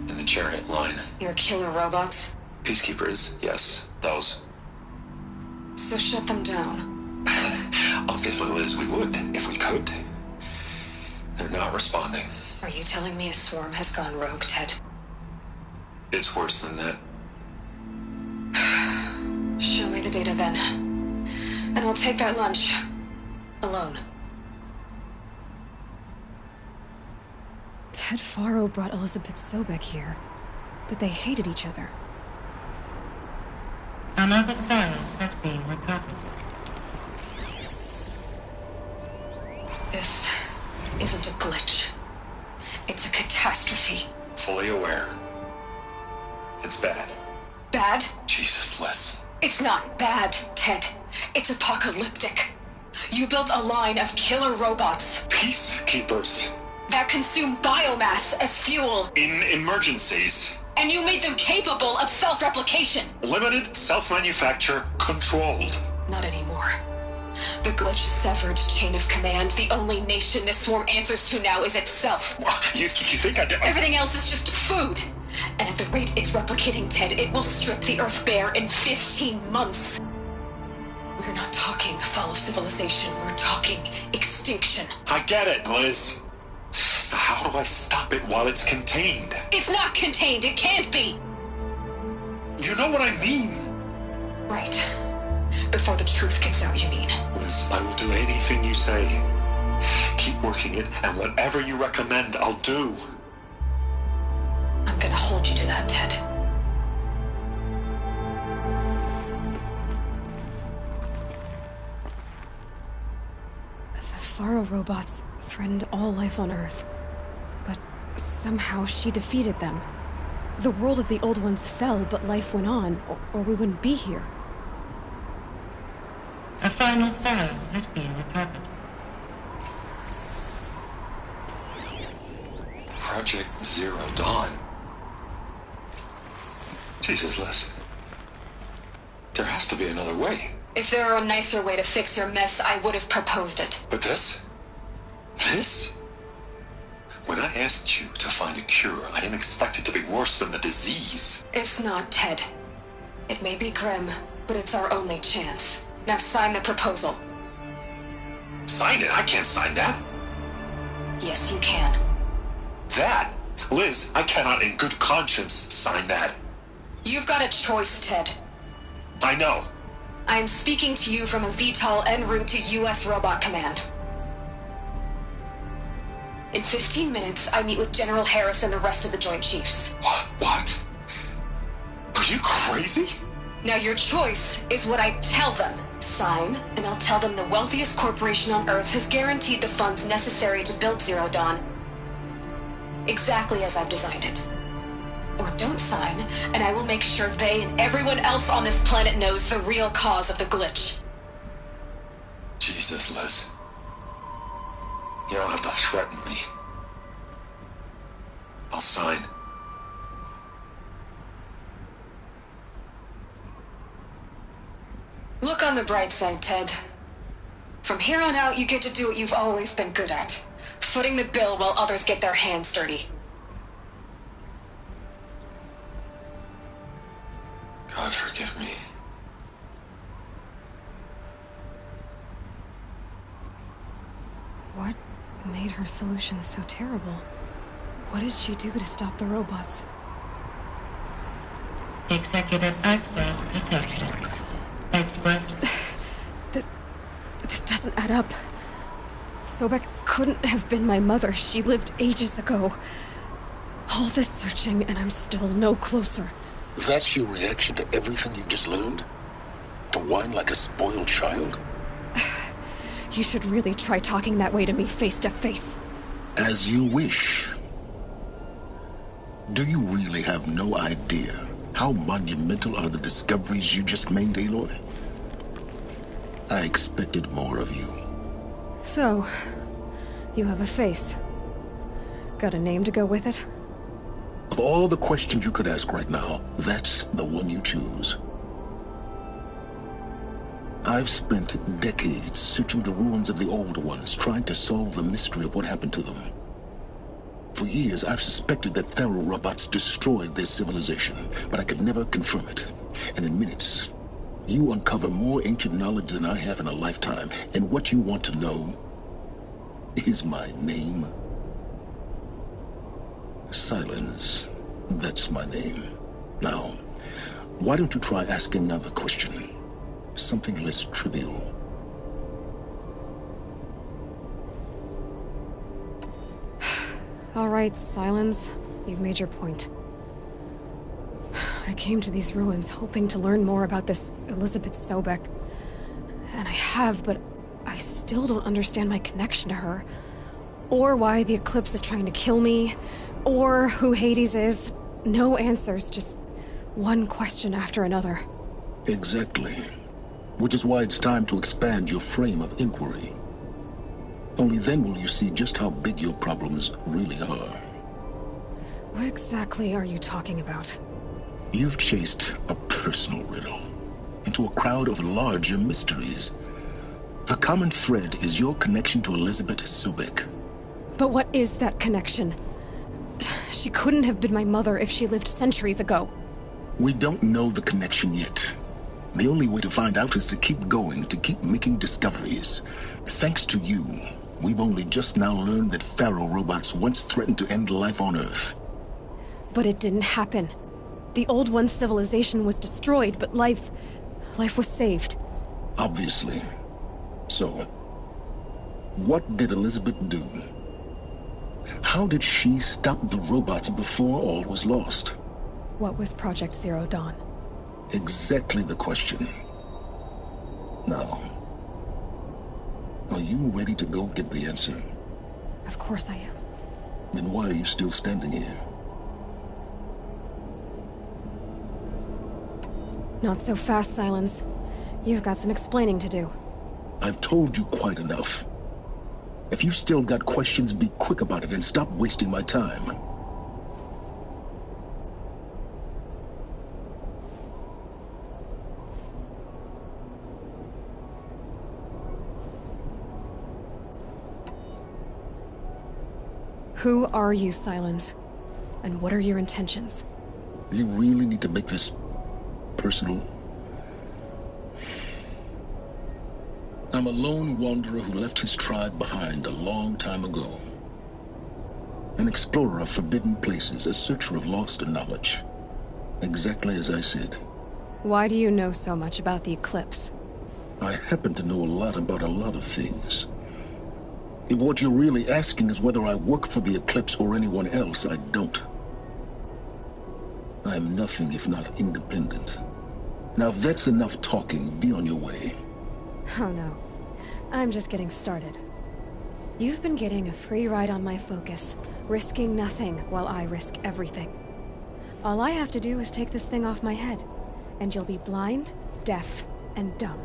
in the chariot line. Your killer robots? Peacekeepers, yes, those. So shut them down. Obviously, Liz, we would, if we could. They're not responding. Are you telling me a swarm has gone rogue, Ted? It's worse than that. Show me the data then. And I'll take that lunch. Alone. Ted Faro brought Elizabeth Sobek here, but they hated each other. Another file has been recovered. This isn't a glitch. It's a catastrophe. Fully aware. It's bad. Bad? Jesus, Liz. It's not bad, Ted. It's apocalyptic. You built a line of killer robots. Peacekeepers. That consume biomass as fuel. In emergencies. And you made them capable of self-replication. Limited, self-manufacture, controlled. Not anymore. The glitch severed chain of command. The only nation this swarm answers to now is itself. You think I did? Everything else is just food. And at the rate it's replicating, Ted, it will strip the Earth bare in 15 months. We're not talking fall of civilization. We're talking extinction. I get it, Liz. So how do I stop it while it's contained? It's not contained. It can't be. You know what I mean? Right. Before the truth gets out, you mean? Liz, I will do anything you say. Keep working it, and whatever you recommend, I'll do. I'm gonna hold you to that, Ted. The Faro robots threatened all life on Earth. But somehow she defeated them. The world of the old ones fell, but life went on, or we wouldn't be here. A final file has been recovered. Project Zero Dawn. Jesus, Liz. There has to be another way. If there were a nicer way to fix your mess, I would have proposed it. But this? This? When I asked you to find a cure, I didn't expect it to be worse than the disease. It's not, Ted. It may be grim, but it's our only chance. Now sign the proposal. Sign it? I can't sign that. Yes, you can. That? Liz, I cannot in good conscience sign that. You've got a choice, Ted. I know. I am speaking to you from a VTOL en route to U.S. Robot Command. In 15 minutes, I meet with General Harris and the rest of the Joint Chiefs. What? Are you crazy? Now your choice is what I tell them. Sign, and I'll tell them the wealthiest corporation on Earth has guaranteed the funds necessary to build Zero Dawn. Exactly as I've designed it. Or don't sign, and I will make sure they and everyone else on this planet knows the real cause of the glitch. Jesus, Liz. You don't have to threaten me. I'll sign. Look on the bright side, Ted. From here on out, you get to do what you've always been good at. Footing the bill while others get their hands dirty. God forgive me. What made her solution so terrible? What did she do to stop the robots? Executive access detected. Express. This doesn't add up. Sobek couldn't have been my mother. She lived ages ago. All this searching, and I'm still no closer. That's your reaction to everything you just learned? To whine like a spoiled child? You should really try talking that way to me face to face. As you wish. Do you really have no idea how monumental are the discoveries you just made, Aloy? I expected more of you. So, you have a face. Got a name to go with it? Of all the questions you could ask right now, that's the one you choose. I've spent decades searching the ruins of the old ones, trying to solve the mystery of what happened to them. For years, I've suspected that Thero robots destroyed their civilization, but I could never confirm it. And in minutes, you uncover more ancient knowledge than I have in a lifetime, and what you want to know is my name. Silence. That's my name. Now, why don't you try asking another question? Something less trivial. All right, Silence. You've made your point. I came to these ruins hoping to learn more about this Elizabeth Sobek. And I have, but I still don't understand my connection to her. Or why the Eclipse is trying to kill me. Or who Hades is. No answers, just one question after another. Exactly. Which is why it's time to expand your frame of inquiry. Only then will you see just how big your problems really are. What exactly are you talking about? You've chased a personal riddle into a crowd of larger mysteries. The common thread is your connection to Elizabeth Sobek. But what is that connection? She couldn't have been my mother if she lived centuries ago. We don't know the connection yet. The only way to find out is to keep going, to keep making discoveries. Thanks to you, we've only just now learned that Pharaoh robots once threatened to end life on Earth. But it didn't happen. The Old One's civilization was destroyed, but life was saved. Obviously. So, what did Elizabeth do? How did she stop the robots before all was lost? What was Project Zero Dawn? Exactly the question. Now, are you ready to go get the answer? Of course I am. Then why are you still standing here? Not so fast, Silence. You've got some explaining to do. I've told you quite enough. If you still got questions, be quick about it and stop wasting my time. Who are you, Silence? And what are your intentions? You really need to make this personal? I'm a lone wanderer who left his tribe behind a long time ago. An explorer of forbidden places, a searcher of lost knowledge. Exactly as I said. Why do you know so much about the Eclipse? I happen to know a lot about a lot of things. If what you're really asking is whether I work for the Eclipse or anyone else, I don't. I am nothing if not independent. Now if that's enough talking, be on your way. Oh no. I'm just getting started. You've been getting a free ride on my focus, risking nothing while I risk everything. All I have to do is take this thing off my head, and you'll be blind, deaf, and dumb.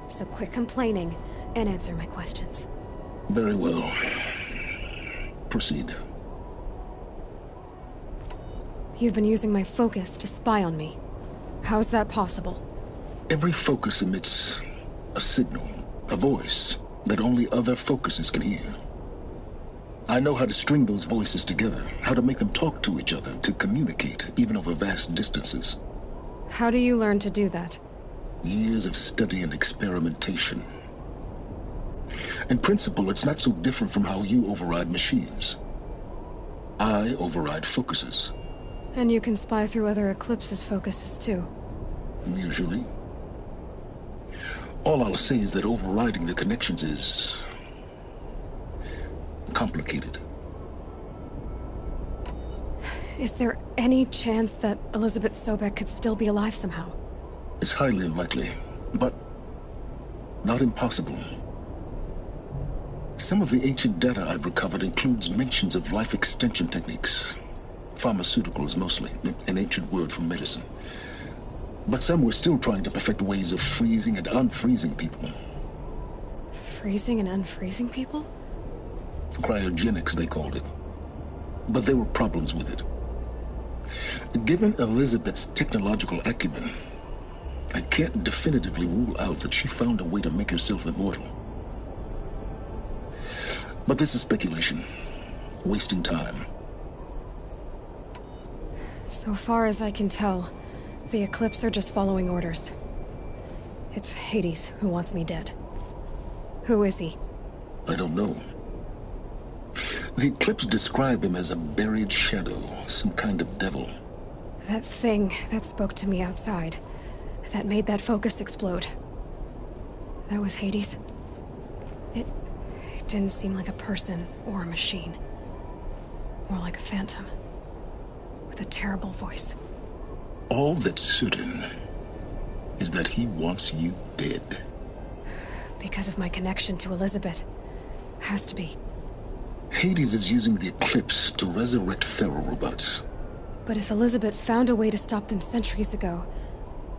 So quit complaining and answer my questions. Very well. Proceed. You've been using my focus to spy on me. How's that possible? Every focus emits a signal, a voice that only other focuses can hear. I know how to string those voices together, how to make them talk to each other, to communicate, even over vast distances. How do you learn to do that? Years of study and experimentation. In principle, it's not so different from how you override machines. I override focuses. And you can spy through other Eclipse's focuses, too. Usually. All I'll say is that overriding the connections is complicated. Is there any chance that Elizabeth Sobek could still be alive somehow? It's highly unlikely, but not impossible. Some of the ancient data I've recovered includes mentions of life extension techniques. Pharmaceuticals, mostly, an ancient word for medicine. But some were still trying to perfect ways of freezing and unfreezing people. Freezing and unfreezing people? Cryogenics, they called it. But there were problems with it. Given Elizabeth's technological acumen, I can't definitively rule out that she found a way to make herself immortal. But this is speculation. Wasting time. So far as I can tell, the Eclipse are just following orders. It's Hades who wants me dead. Who is he? I don't know. The Eclipse describe him as a buried shadow, some kind of devil. That thing that spoke to me outside, that made that focus explode. That was Hades? It didn't seem like a person or a machine. More like a phantom. With a terrible voice. All that's certain is that he wants you dead. Because of my connection to Elizabeth. Has to be. Hades is using the Eclipse to resurrect Pharaoh robots. But if Elizabeth found a way to stop them centuries ago,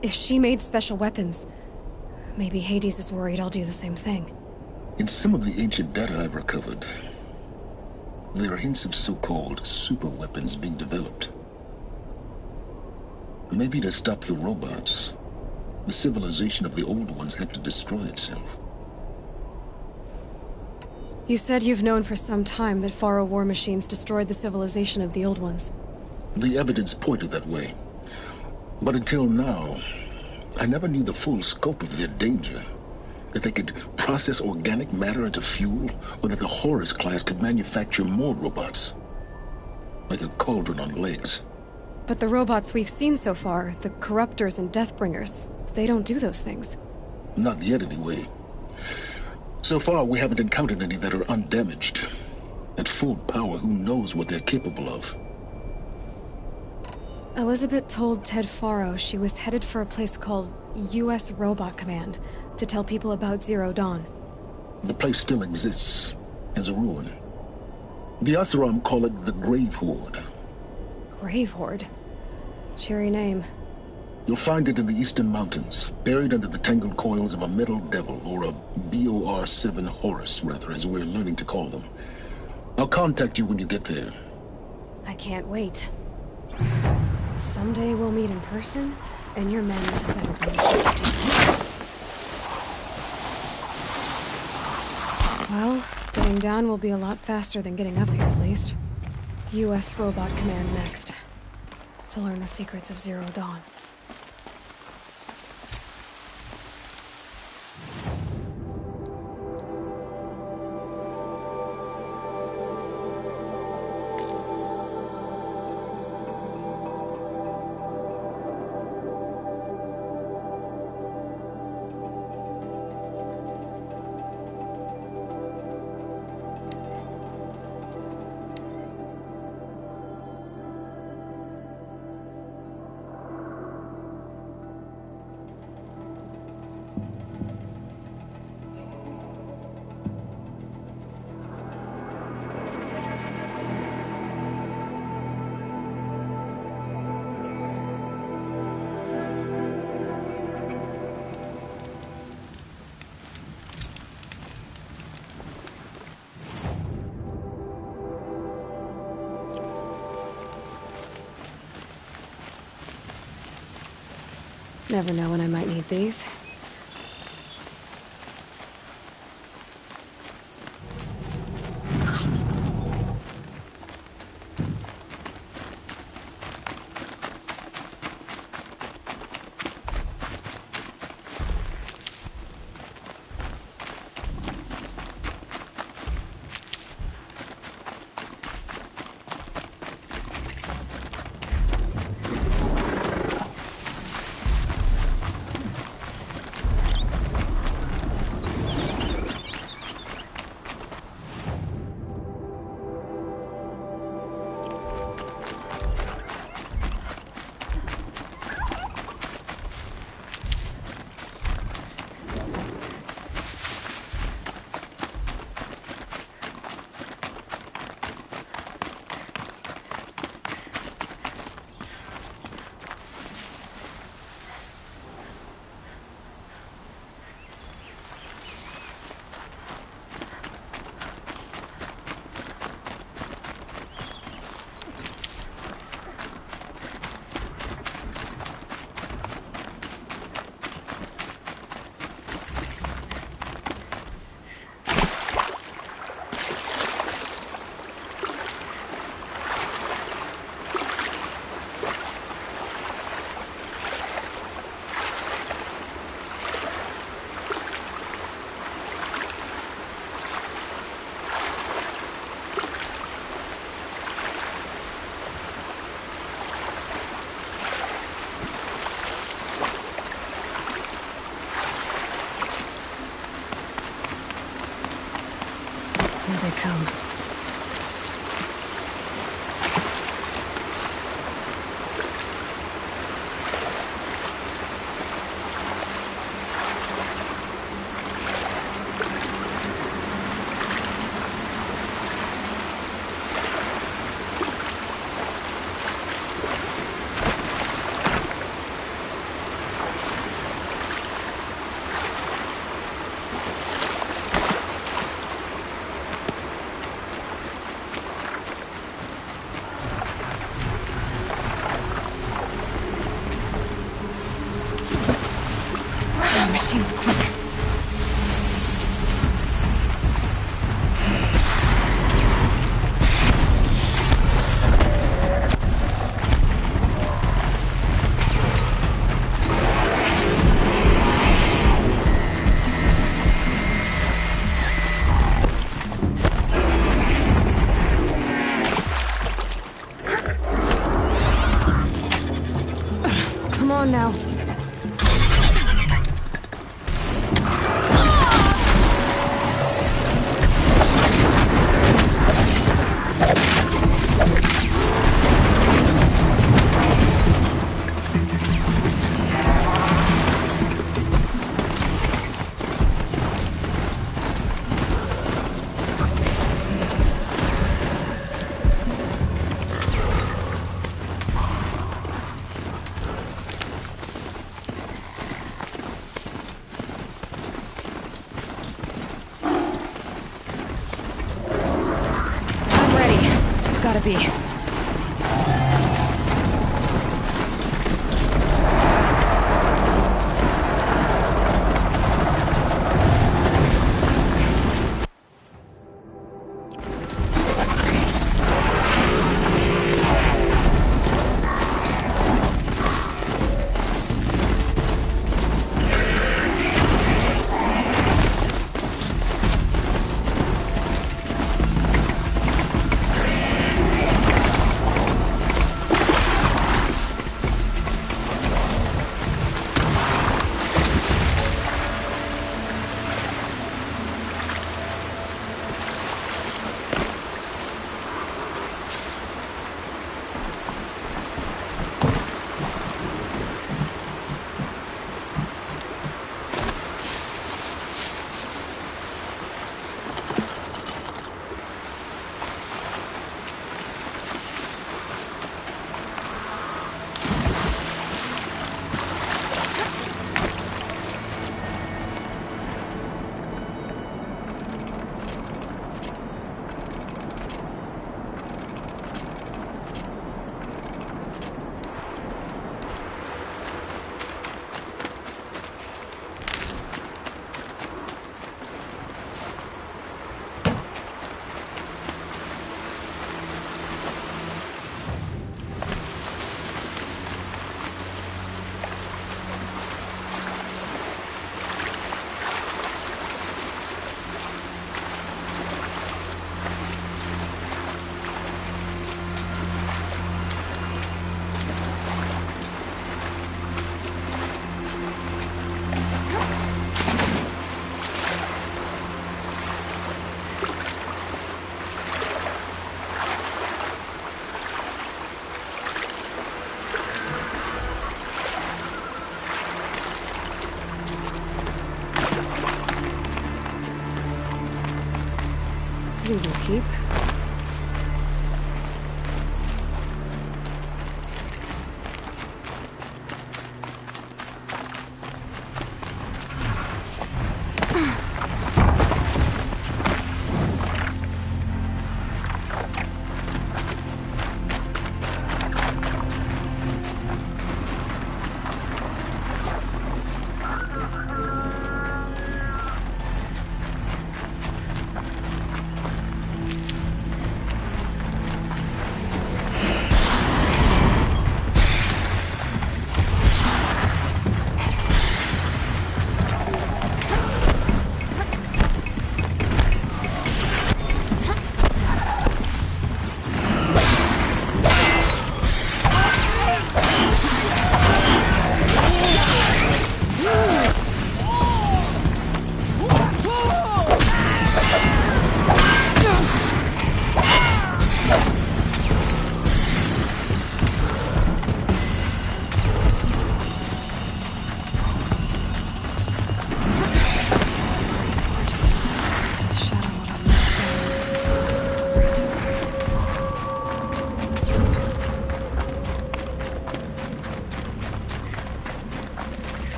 if she made special weapons, maybe Hades is worried I'll do the same thing. In some of the ancient data I've recovered, there are hints of so-called super weapons being developed. Maybe to stop the robots, the civilization of the old ones had to destroy itself. You said you've known for some time that Pharaoh war machines destroyed the civilization of the old ones. The evidence pointed that way. But until now, I never knew the full scope of their danger. That they could process organic matter into fuel, or that the Horus class could manufacture more robots. Like a cauldron on legs. But the robots we've seen so far, the Corruptors and Deathbringers, they don't do those things. Not yet, anyway. So far, we haven't encountered any that are undamaged. At full power, who knows what they're capable of? Elizabeth told Ted Faro she was headed for a place called U.S. Robot Command to tell people about Zero Dawn. The place still exists, as a ruin. The Asaram call it the Grave Horde. Grave Horde? Cheery name. You'll find it in the Eastern Mountains, buried under the tangled coils of a metal devil, or a BOR-7 Horus, rather, as we're learning to call them. I'll contact you when you get there. I can't wait. Someday we'll meet in person, and your manners have better be safety. Well, getting down will be a lot faster than getting up here, at least. U.S. Robot Command next. To learn the secrets of Zero Dawn. Never know when I might need these. machines, quick. Come on now. Gotta be. These will keep.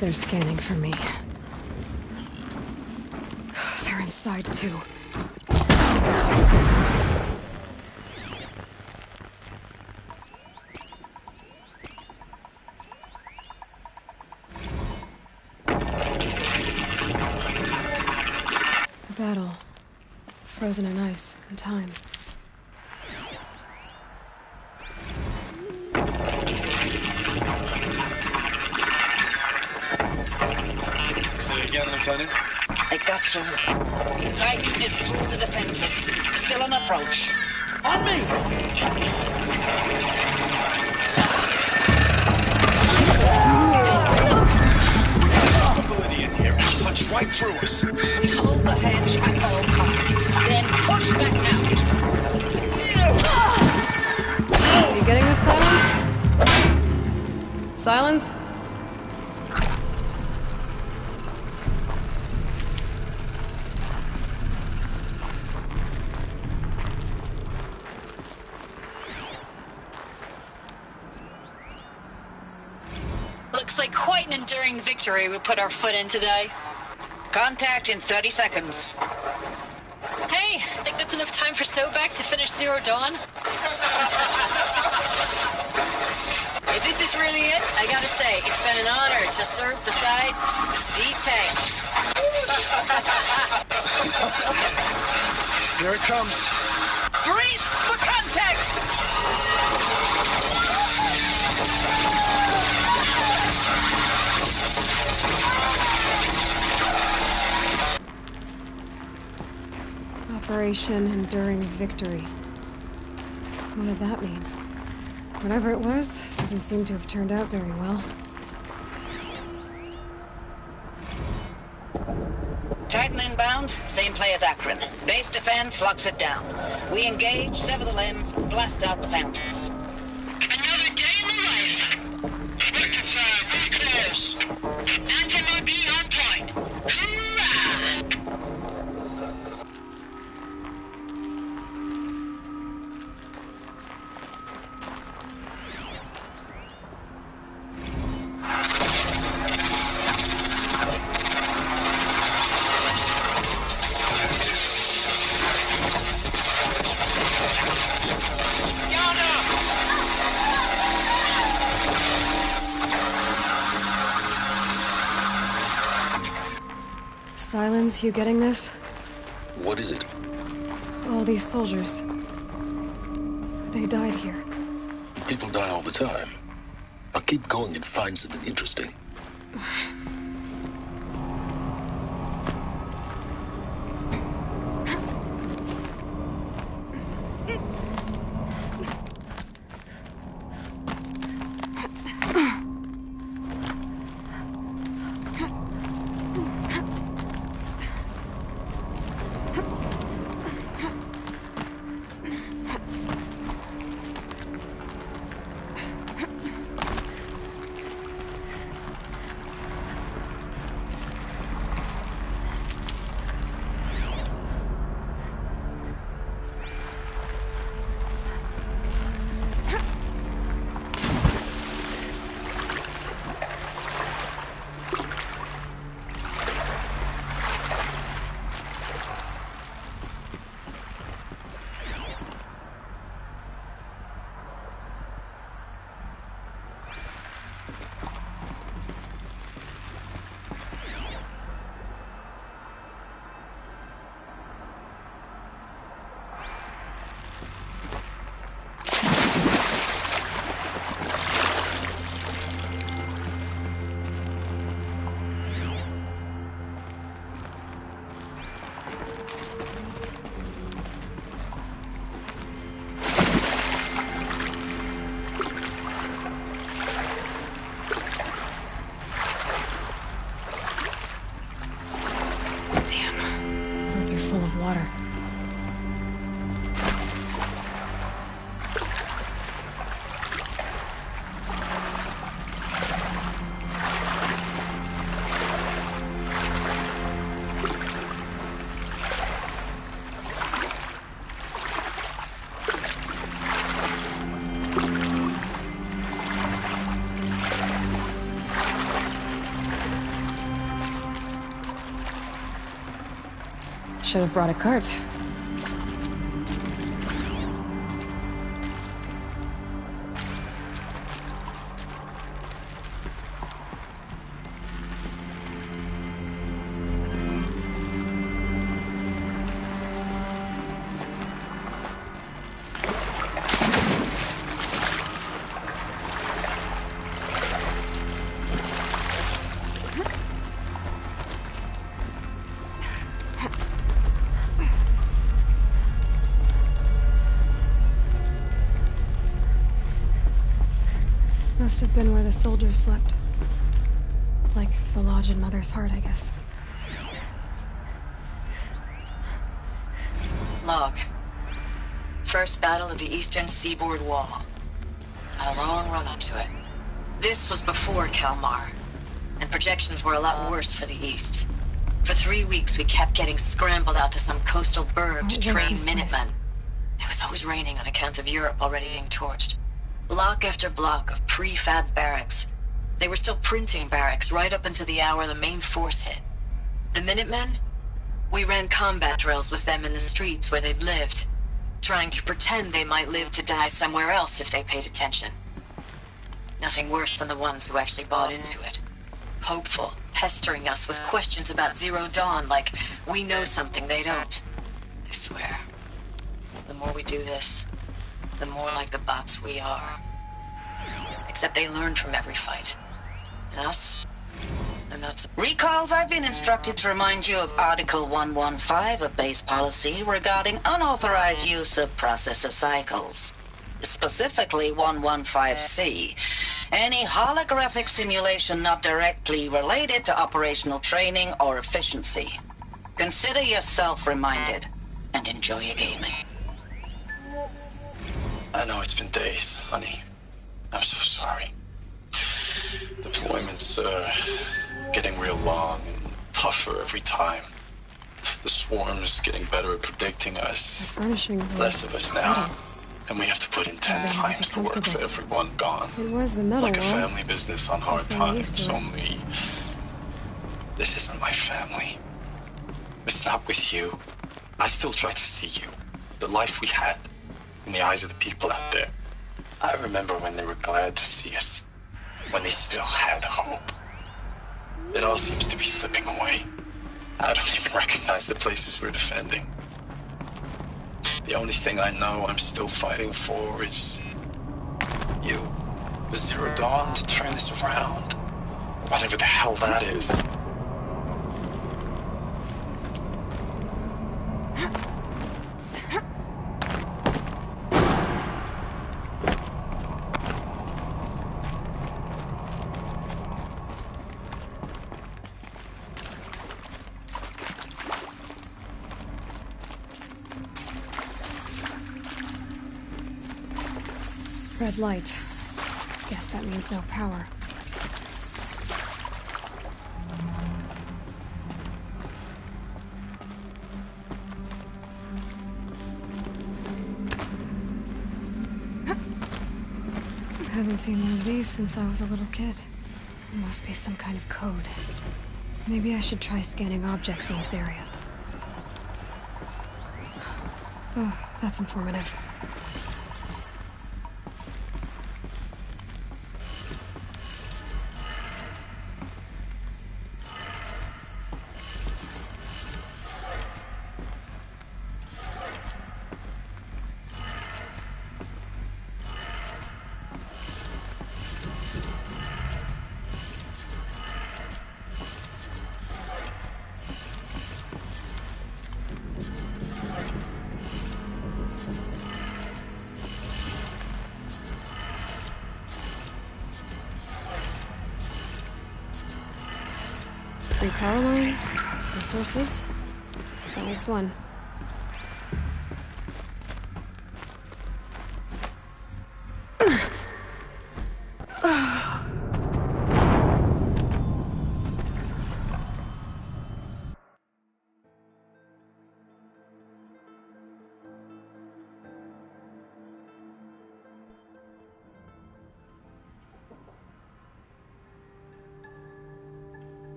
They're scanning for me. They're inside too. A battle. Frozen in ice and time. Say it again, Lieutenant. It got through. Titan is through the defenses. Still on approach. On me! Ability in here and punch right through us. Hold the hedge at all costs. Then push back out. Are you getting this, Silence? Silence? Looks like quite an enduring victory we put our foot in today. Contact in 30 seconds. Hey, think that's enough time for Sobek to finish Zero Dawn? If this is really it, I gotta say, it's been an honor to serve beside these tanks. Here it comes. Grease for contact! Operation Enduring Victory. What did that mean? Whatever it was, doesn't seem to have turned out very well. Titan inbound, same play as Akron. Base defense locks it down. We engage, sever the limbs, blast out the foundries. Another day in the life. Reconcile, very close. Anti-MRB on point. Hoorah! Silence, you getting this? What is it? All these soldiers. They died here. People die all the time. Now keep going and find something interesting. Are full of water. Should have brought a cart. Must have been where the soldiers slept. Like the lodge in Mother's Heart, I guess. Log. First battle of the eastern seaboard wall. Had a long run up to it. This was before Kalmar, and projections were a lot worse for the east. For 3 weeks, we kept getting scrambled out to some coastal burg to train Minutemen. It was always raining on account of Europe already being torched. Block after block of prefab barracks. They were still printing barracks right up until the hour the main force hit. The Minutemen? We ran combat drills with them in the streets where they'd lived, trying to pretend they might live to die somewhere else if they paid attention. Nothing worse than the ones who actually bought into it. Hopeful, pestering us with questions about Zero Dawn like we know something they don't. I swear, the more we do this, the more like the bots we are. Except they learn from every fight. And us? I'm not so... Recalls, I've been instructed to remind you of Article 115 of base policy regarding unauthorized use of processor cycles. Specifically 115C. Any holographic simulation not directly related to operational training or efficiency. Consider yourself reminded, and enjoy your gaming. I know it's been days, honey. I'm so sorry. Deployments are getting real long and tougher every time. The swarm's getting better at predicting us. Furnishings were Less of us now. And we have to put in 10 times the work for everyone gone. It was the metal Like a wall. family business on hard times, only... This isn't my family. It's not with you. I still try to see you. The life we had. In the eyes of the people out there. I remember when they were glad to see us. When they still had hope. It all seems to be slipping away. I don't even recognize the places we're defending. The only thing I know I'm still fighting for is... you. Zero Dawn to turn this around. Whatever the hell that is. Red light. Guess that means no power. I haven't seen one of these since I was a little kid. It must be some kind of code. Maybe I should try scanning objects in this area. Oh, that's informative. Three power lines, resources. That was one.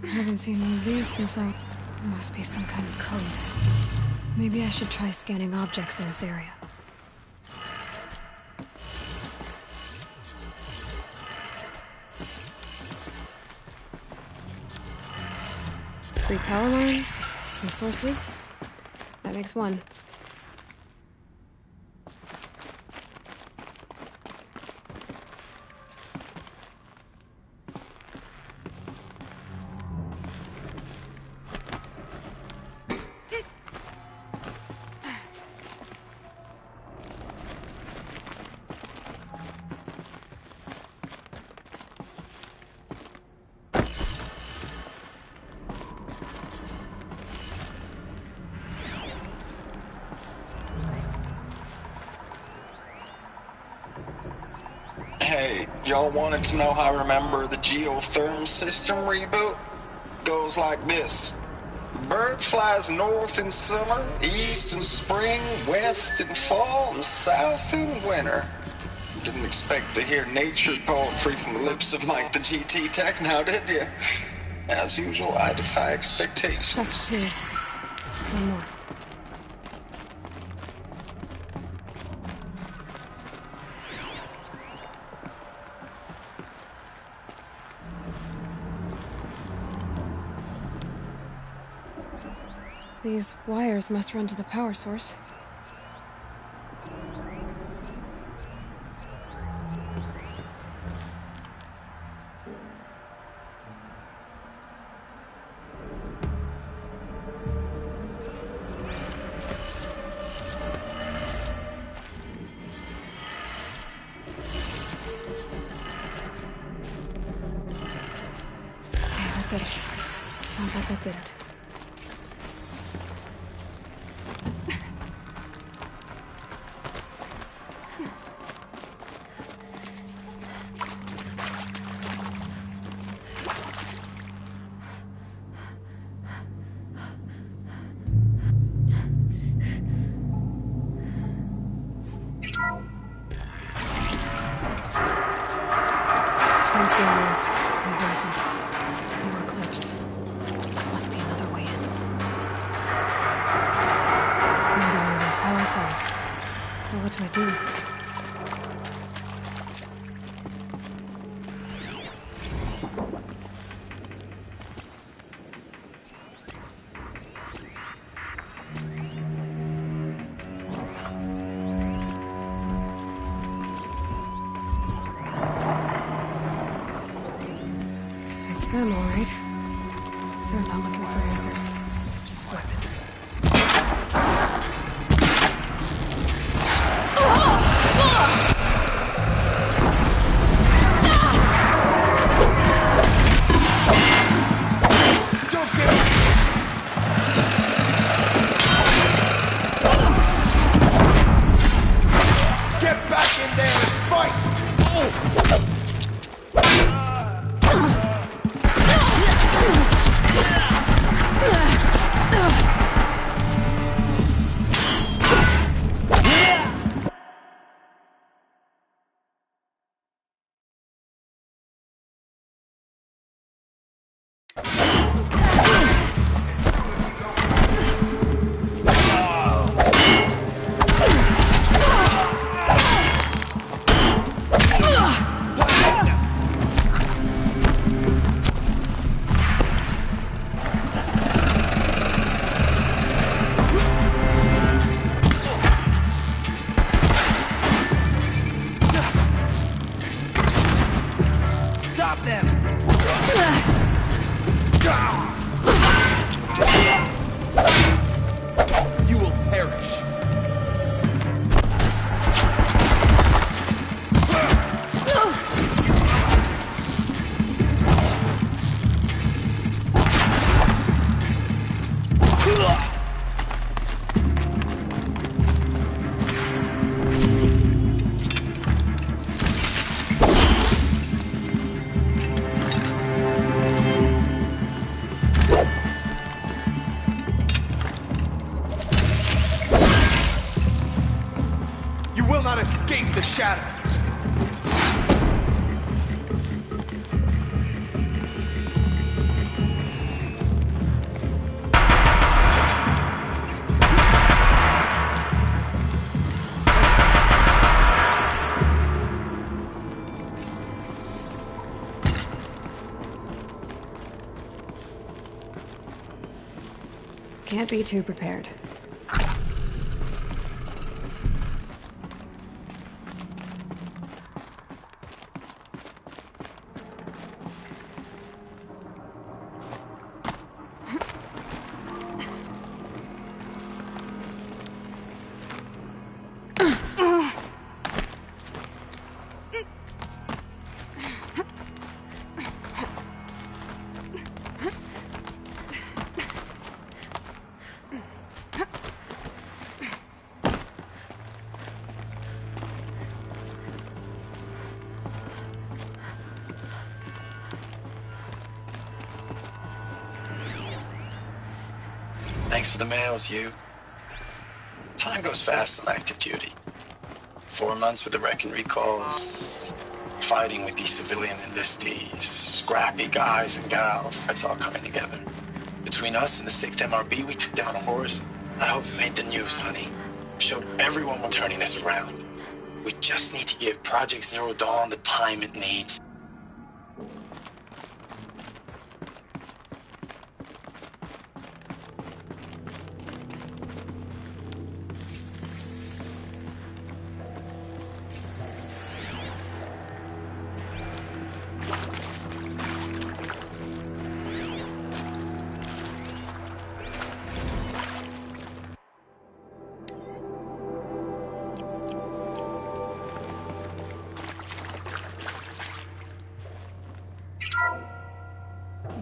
I haven't seen one of these since I... Must be some kind of code. Maybe I should try scanning objects in this area. Three power lines, resources. That makes one. Hey, y'all wanted to know how I remember the geotherm system reboot? Goes like this. Bird flies north in summer, east in spring, west in fall, and south in winter. Didn't expect to hear nature poetry from the lips of Mike the GT Tech now, did you? As usual, I defy expectations. That's two. One more. These wires must run to the power source. Okay, that did it. Sounds like that did it. Terms being used. And voices. More clips. Must be another way in. Maybe one of those power cells. But what do I do with it? It's them, all right. They're not looking for answers. Just weapons. Get back in there and fight! Stop them! You will perish. You will not escape the shadow. Can't be too prepared. Thanks for the mails, you. Time goes fast on active duty. 4 months with the wreck and recalls, fighting with these civilian enlistees, scrappy guys and gals. That's all coming together. Between us and the 6th MRB, we took down a horse. I hope it made the news, honey. Showed everyone we're turning this around. We just need to give Project Zero Dawn the time it needs.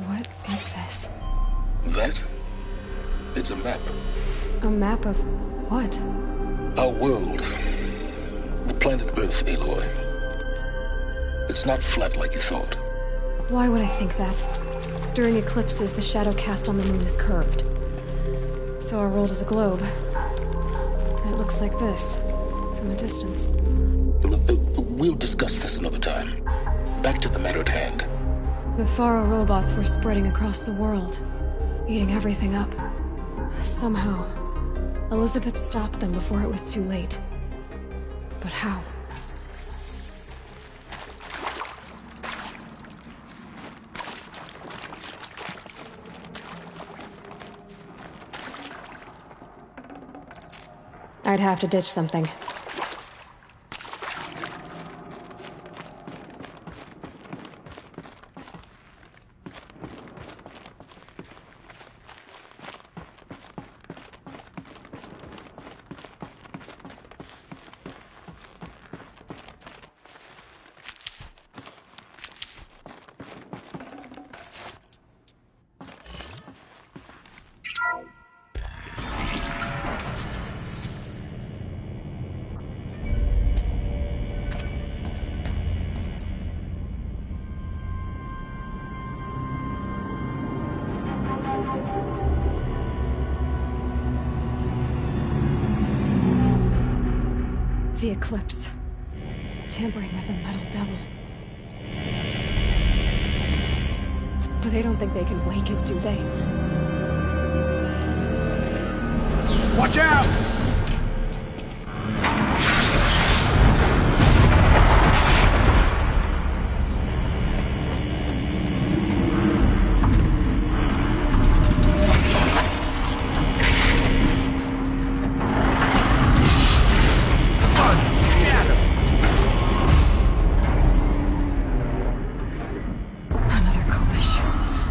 What is this? That? It's a map. A map of what? Our world. The planet Earth, Aloy. It's not flat like you thought. Why would I think that? During eclipses, the shadow cast on the moon is curved. So our world is a globe. And it looks like this, from a distance. We'll discuss this another time. Back to the matter at hand. The Faro robots were spreading across the world, eating everything up. Somehow, Elizabeth stopped them before it was too late. But how? I'd have to ditch something. The eclipse. Tampering with the metal devil. But they don't think they can wake it, do they? Watch out!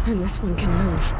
And this one can move.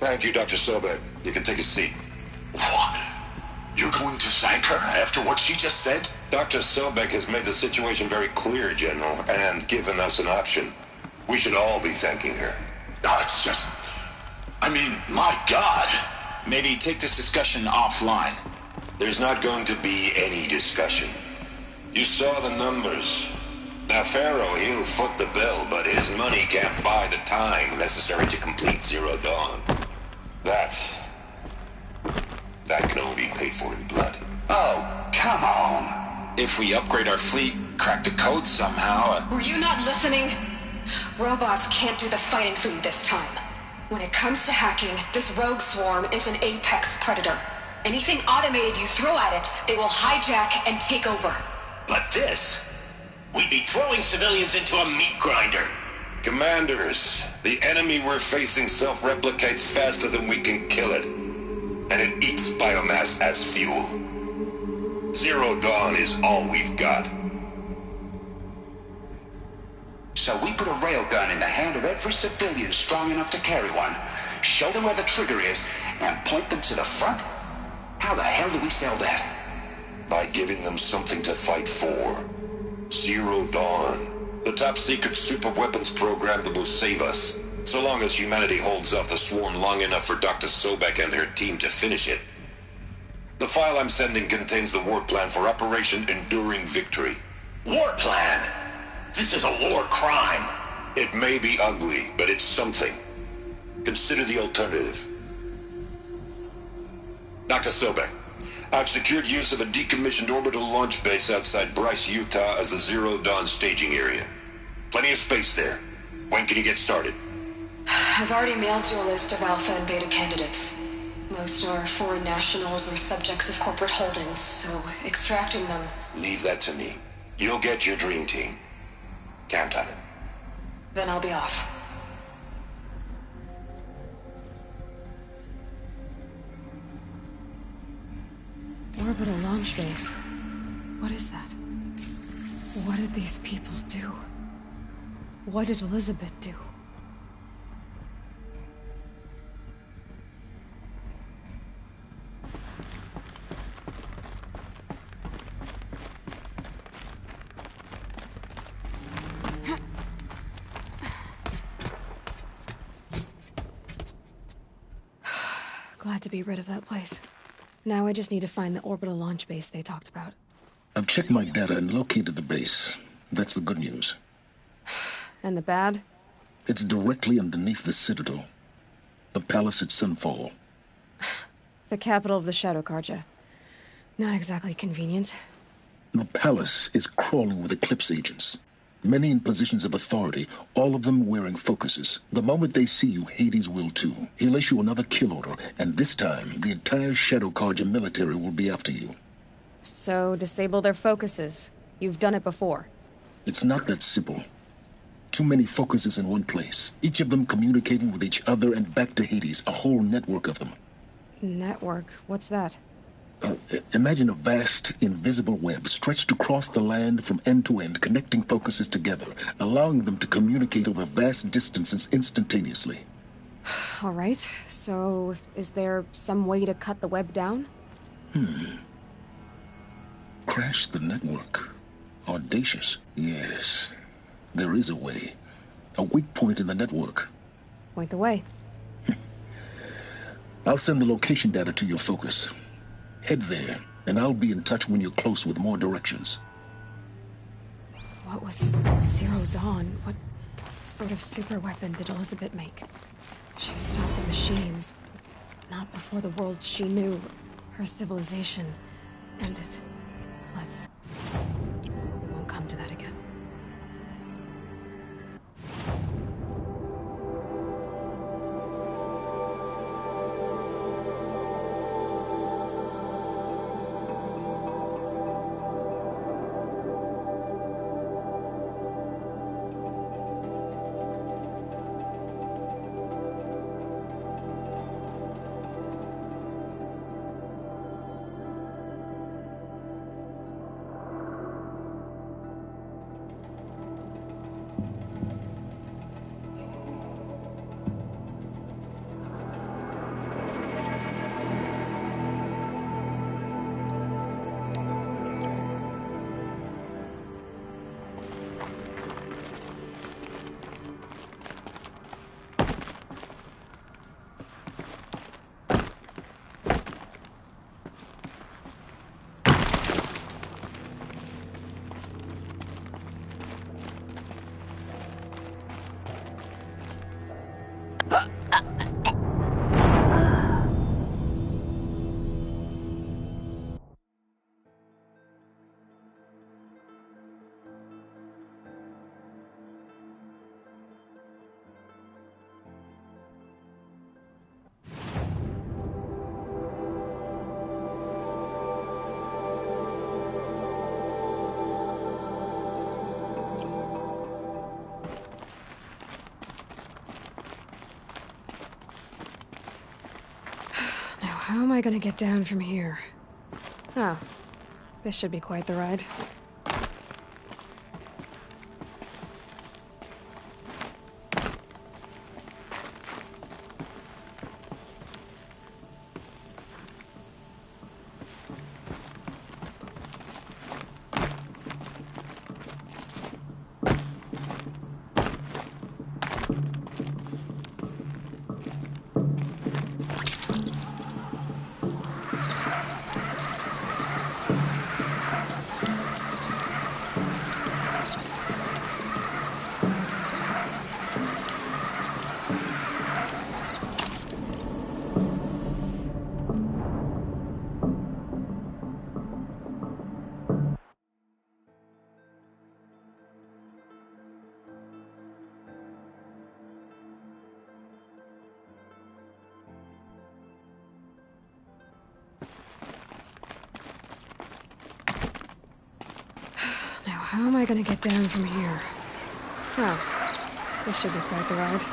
Thank you, Dr. Sobek. You can take a seat. What? You're going to thank her after what she just said? Dr. Sobek has made the situation very clear, General, and given us an option. We should all be thanking her. No, it's just... I mean, my God. Maybe take this discussion offline. There's not going to be any discussion. You saw the numbers. Now, Pharaoh, he'll foot the bill, but his money can't buy the time necessary to complete Zero Dawn. That can only be paid for in blood. Oh, come on. If we upgrade our fleet, crack the code somehow... Were you not listening? Robots can't do the fighting for you this time. When it comes to hacking, this rogue swarm is an apex predator. Anything automated you throw at it, they will hijack and take over. But this... we'd be throwing civilians into a meat grinder. Commanders, the enemy we're facing self-replicates faster than we can kill it. And it eats biomass as fuel. Zero Dawn is all we've got. So we put a railgun in the hand of every civilian strong enough to carry one, show them where the trigger is, and point them to the front? How the hell do we sell that? By giving them something to fight for. Zero Dawn. The top-secret super-weapons program that will save us. So long as humanity holds off the swarm long enough for Dr. Sobek and her team to finish it. The file I'm sending contains the war plan for Operation Enduring Victory. War plan? This is a war crime. It may be ugly, but it's something. Consider the alternative. Dr. Sobek, I've secured use of a decommissioned orbital launch base outside Bryce, Utah as the Zero Dawn staging area. Plenty of space there. When can you get started? I've already mailed you a list of alpha and beta candidates. Most are foreign nationals or subjects of corporate holdings, so extracting them... Leave that to me. You'll get your dream team. Count on it. Then I'll be off. Orbital launch base. What is that? What did these people do? What did Elizabeth do? Glad to be rid of that place. Now I just need to find the orbital launch base they talked about. I've checked my data and located the base. That's the good news. And the bad? It's directly underneath the Citadel. The palace at Sunfall. The capital of the Shadow Carja. Not exactly convenient. The palace is crawling with Eclipse agents. Many in positions of authority, all of them wearing focuses. The moment they see you, Hades will too. He'll issue another kill order, and this time, the entire Shadow Carja military will be after you. So, disable their focuses. You've done it before. It's not that simple. Too many focuses in one place, each of them communicating with each other and back to Hades, a whole network of them. Network? What's that? Imagine a vast, invisible web stretched across the land from end to end, connecting focuses together, allowing them to communicate over vast distances instantaneously. All right, so is there some way to cut the web down? Crash the network. Audacious. Yes, there is a way. A weak point in the network. Point the way. I'll send the location data to your focus. Head there, and I'll be in touch when you're close with more directions. What was Zero Dawn? What sort of super weapon did Elizabeth make? She stopped the machines, but not before the world she knew, her civilization, ended. Let's... We won't come to that again. How am I gonna get down from here? Oh, this should be quite the ride. How am I gonna get down from here? Oh, this should be quite the ride.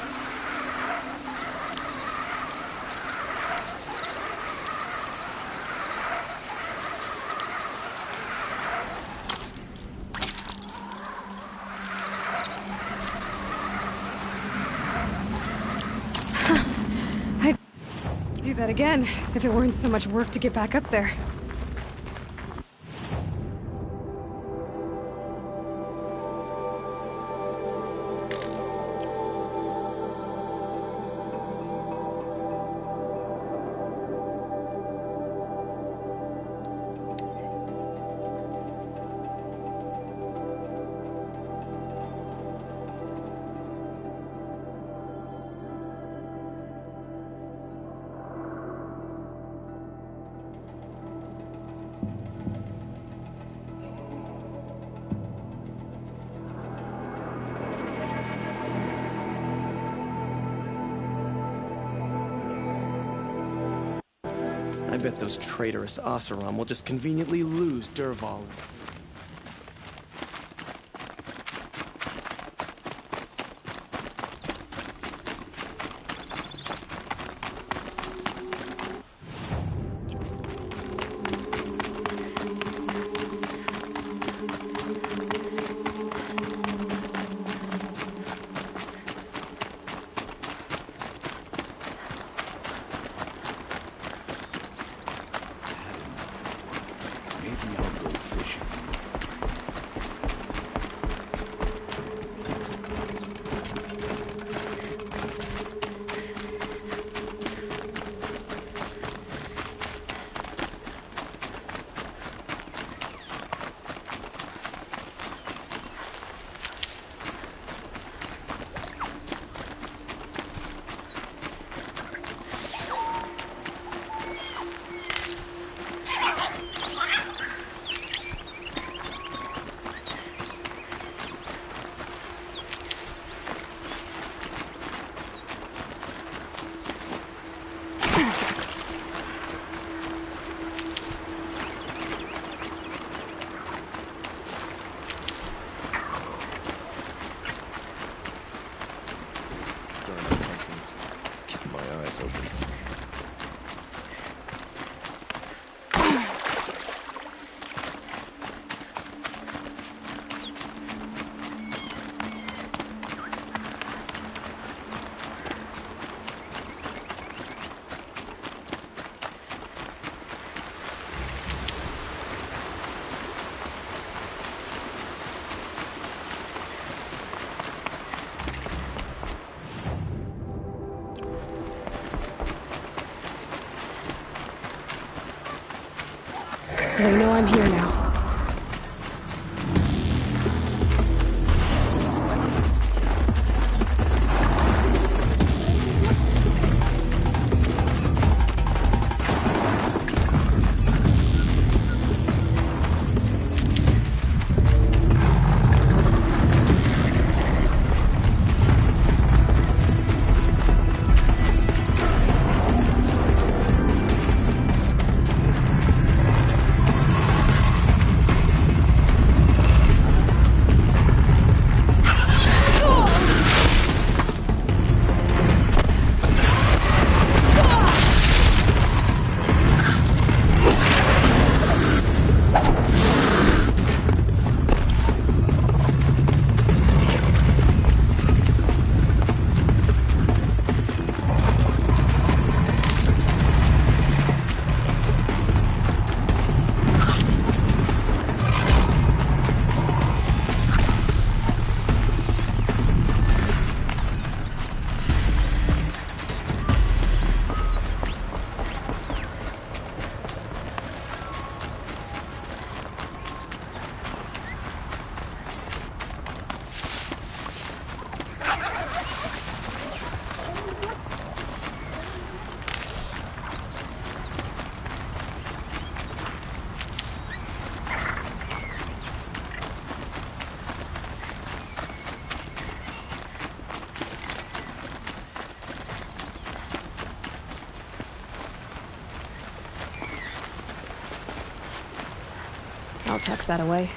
I'd do that again if it weren't so much work to get back up there. I bet those traitorous Oseram will just conveniently lose Derval. They know I'm here now. I'll tuck that away.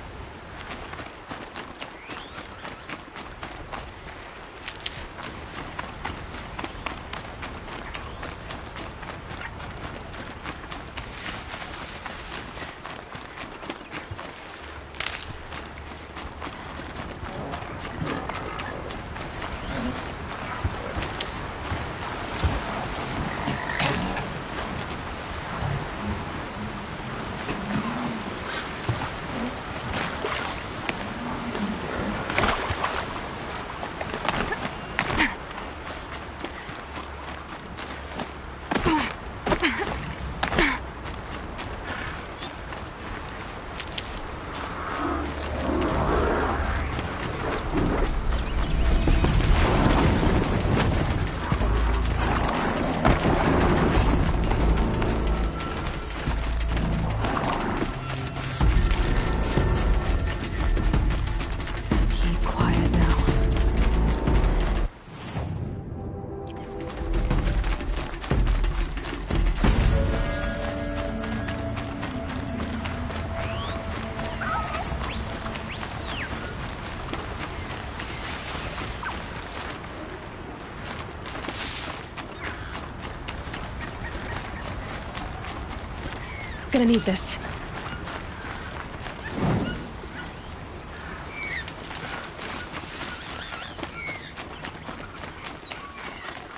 Gonna need this.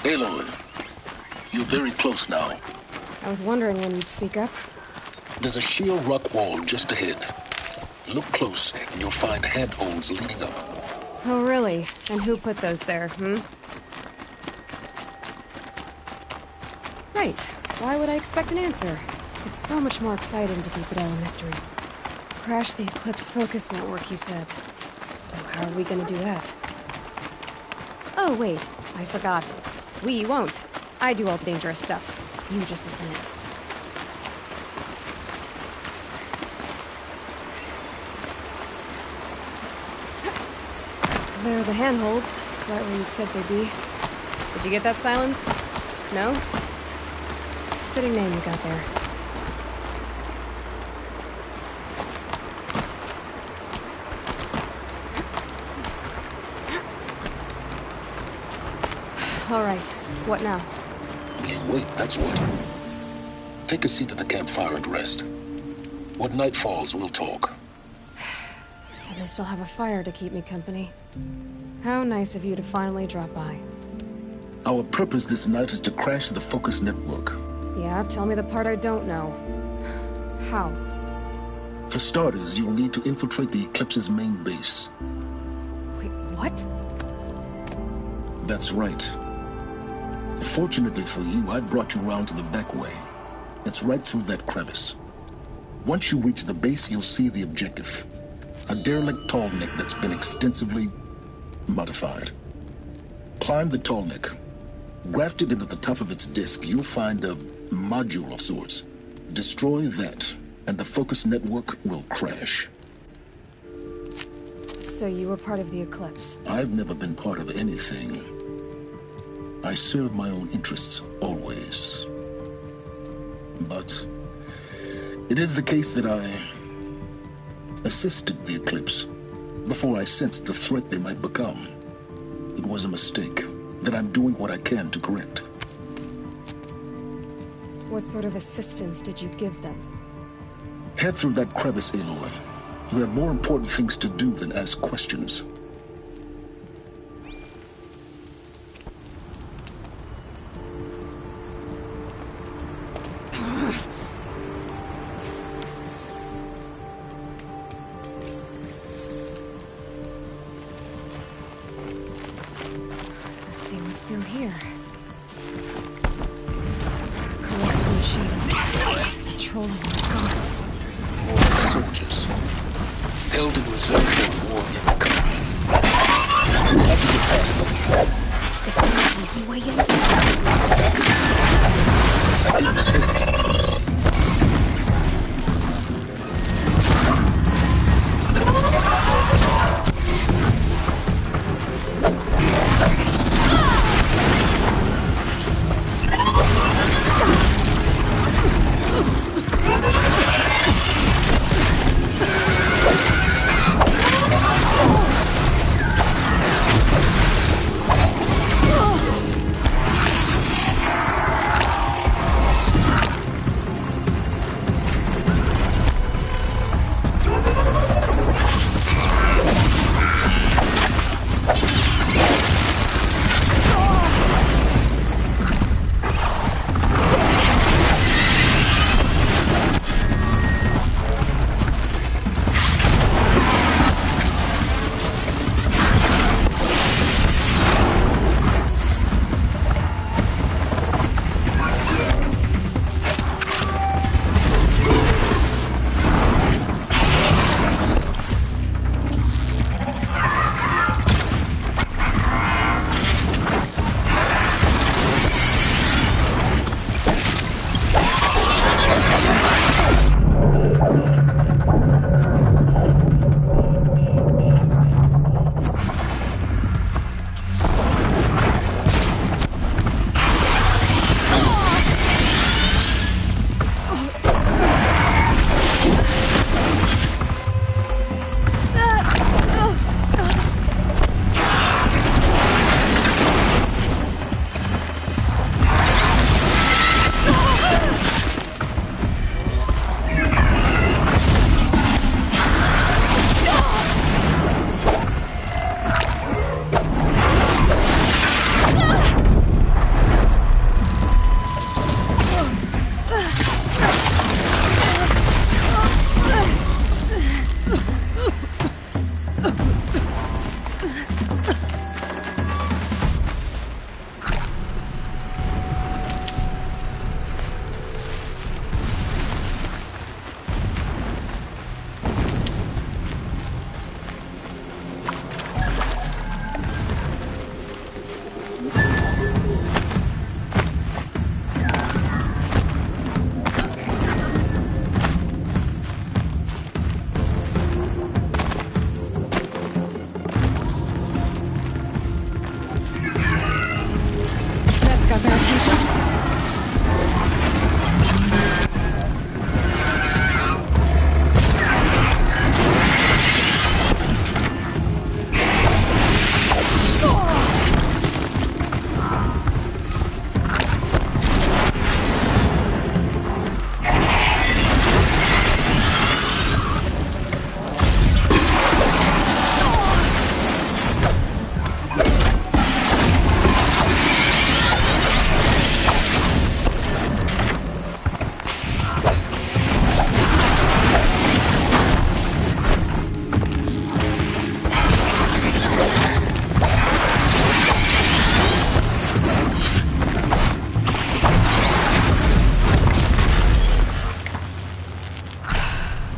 Aloy, you're very close now. I was wondering when you'd speak up. There's a sheer rock wall just ahead. Look close, and you'll find handholds leading up. Oh, really? And who put those there, Right. Why would I expect an answer? It's so much more exciting to keep it all a mystery. Crash the Eclipse Focus Network, he said. So how are we gonna do that? Oh, wait. I forgot. We won't. I do all the dangerous stuff. You just listen in. There are the handholds, right where you said they'd be. Did you get that, Silence? No? Fitting name you got there. All right. What now? Just wait, that's what. Take a seat at the campfire and rest. When night falls, we'll talk. At least I'll have a fire to keep me company. How nice of you to finally drop by. Our purpose this night is to crash the Focus Network. Yeah, tell me the part I don't know. How? For starters, you'll need to infiltrate the Eclipse's main base. Wait, what? That's right. Fortunately for you, I brought you around to the back way. It's right through that crevice. Once you reach the base, you'll see the objective. A derelict tall neck that's been extensively modified. Climb the tall neck. Grafted into the top of its disk, you'll find a module of sorts. Destroy that, and the Focus Network will crash. So you were part of the Eclipse? I've never been part of anything. I serve my own interests, always. But it is the case that I assisted the Eclipse before I sensed the threat they might become. It was a mistake that I'm doing what I can to correct. What sort of assistance did you give them? Head through that crevice, Aloy. You have more important things to do than ask questions. Let's see what's through here. Corrupt machines. Controlling the gods. Soldiers. Held in reserve for war yet to come. How to get past them? Is there an easy way in? I didn't say it was easy.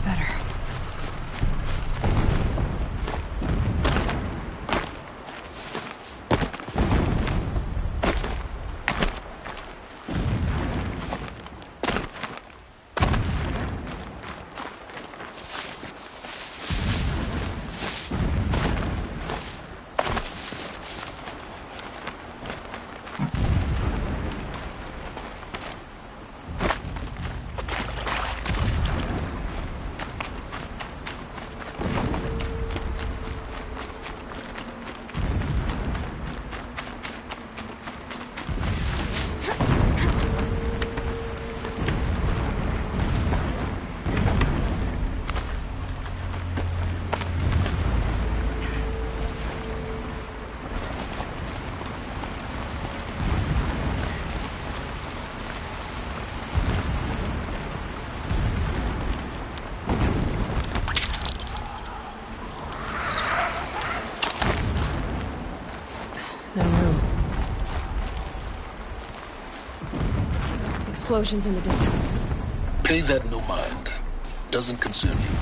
better. Explosions in the distance. Pay that no mind. Doesn't concern you.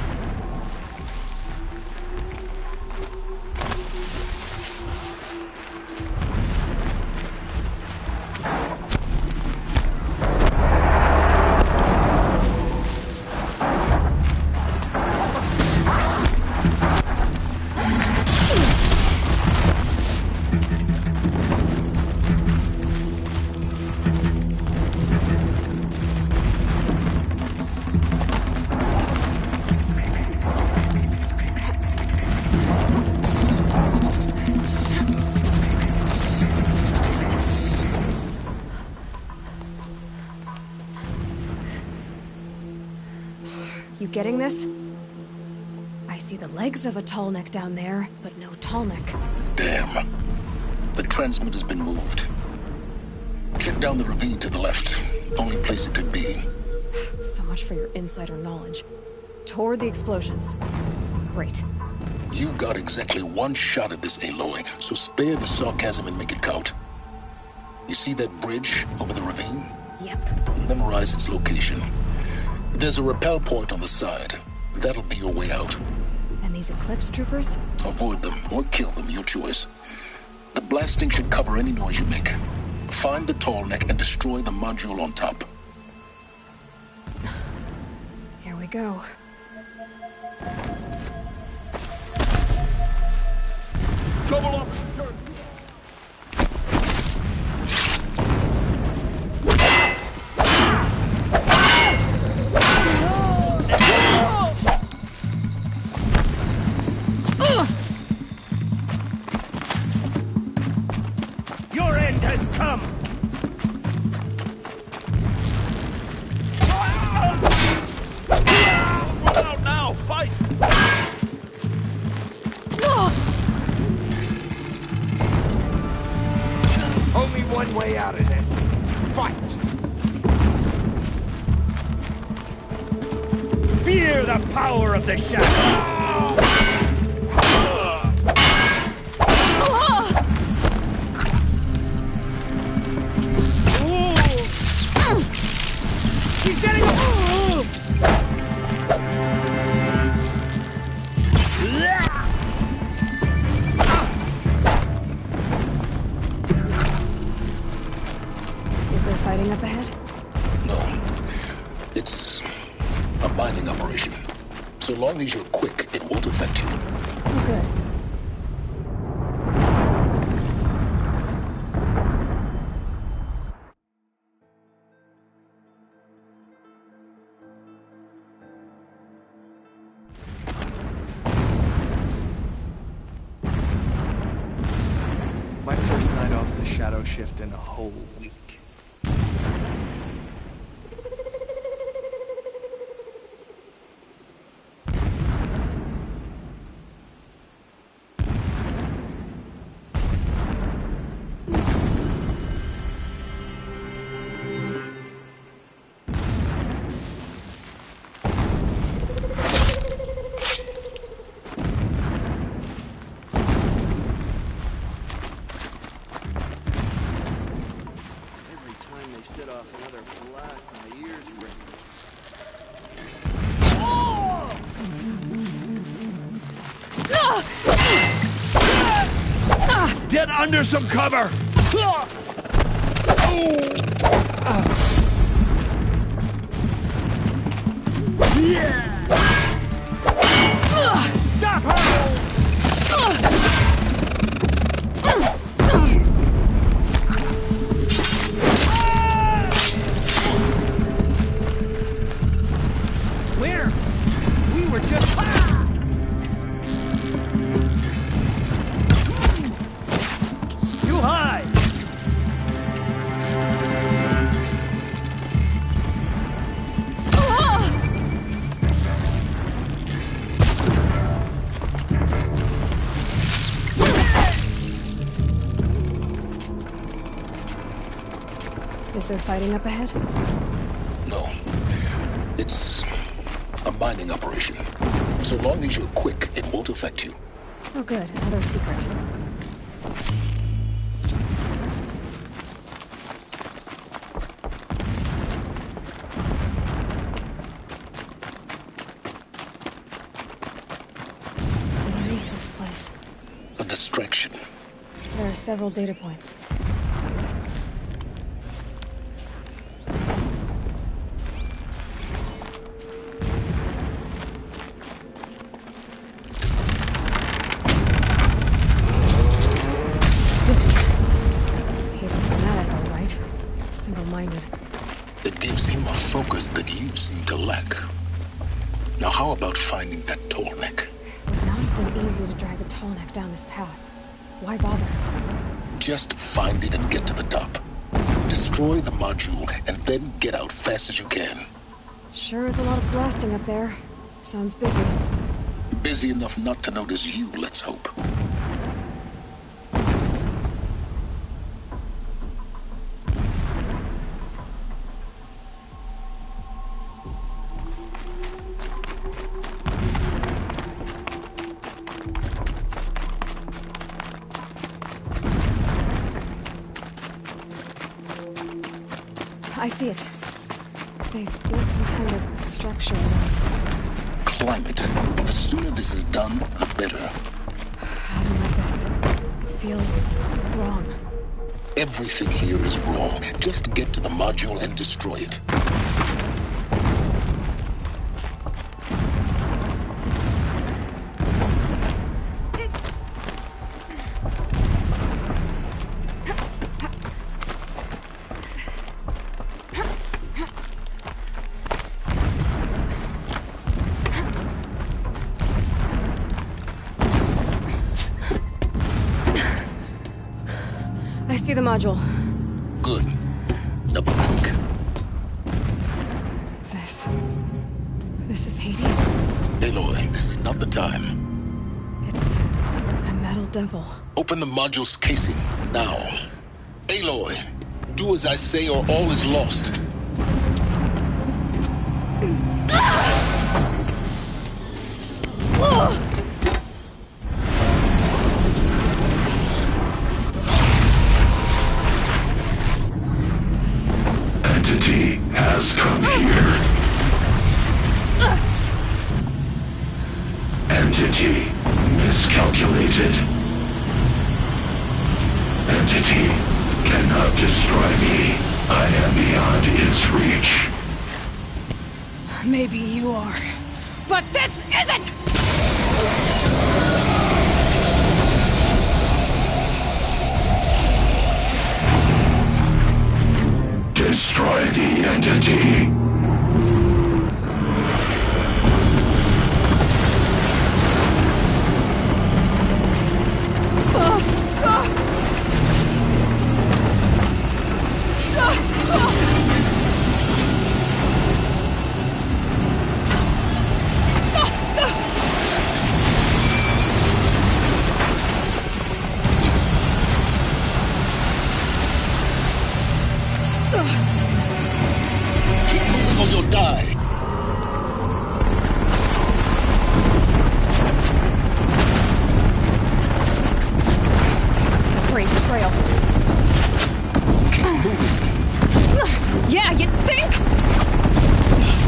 You getting this? I see the legs of a tall neck down there, but no tall neck. Damn. The transmitter's been moved. Check down the ravine to the left. Only place it could be. So much for your insider knowledge. Toward the explosions. Great. You've got exactly one shot at this, Aloy, so spare the sarcasm and make it count. You see that bridge over the ravine? Yep. Memorize its location. There's a rappel point on the side. That'll be your way out. And these Eclipse troopers? Avoid them or kill them, your choice. The blasting should cover any noise you make. Find the tall neck and destroy the module on top. Here we go. Trouble up! Your end has come! Run out now! Fight! Only one way out of this. Fight! Fear the power of the shadow! He's getting Is there fighting up ahead? No. It's a mining operation. So long as you're quick, it won't affect you. Oh, good. My first night off the shadow shift in a whole week. Get under some cover! Stop her! Where? We were just... Too high! Is there fighting up ahead? No. It's a mining operation. So long as you're quick, it won't affect you. Oh good, another secret. What is this place? A distraction. There are several data points. He's a fanatic, all right. Single-minded. It gives him a focus that you seem to lack. Now how about finding that tall neck? It would not have been easy to drag a tall neck down this path. Why bother? Just find it and get to the top. Destroy the module and then get out fast as you can. Sure is a lot of blasting up there. Sounds busy. Busy enough not to notice you, let's hope. I see it. They've built some kind of structure around. Climb it. The sooner this is done, the better. I don't like this. Feels wrong. Everything here is wrong. Just get to the module and destroy it. I see the module. Good. Now be quick. This is Hades? Aloy, this is not the time. It's a metal devil. Open the module's casing, now. Aloy, do as I say or all is lost. Entity has come here. Entity miscalculated. Entity cannot destroy me. I am beyond its reach. Maybe you are. But this isn't! Destroy the entity. Keep moving or you'll die. Great trail. Keep moving. Yeah, you think?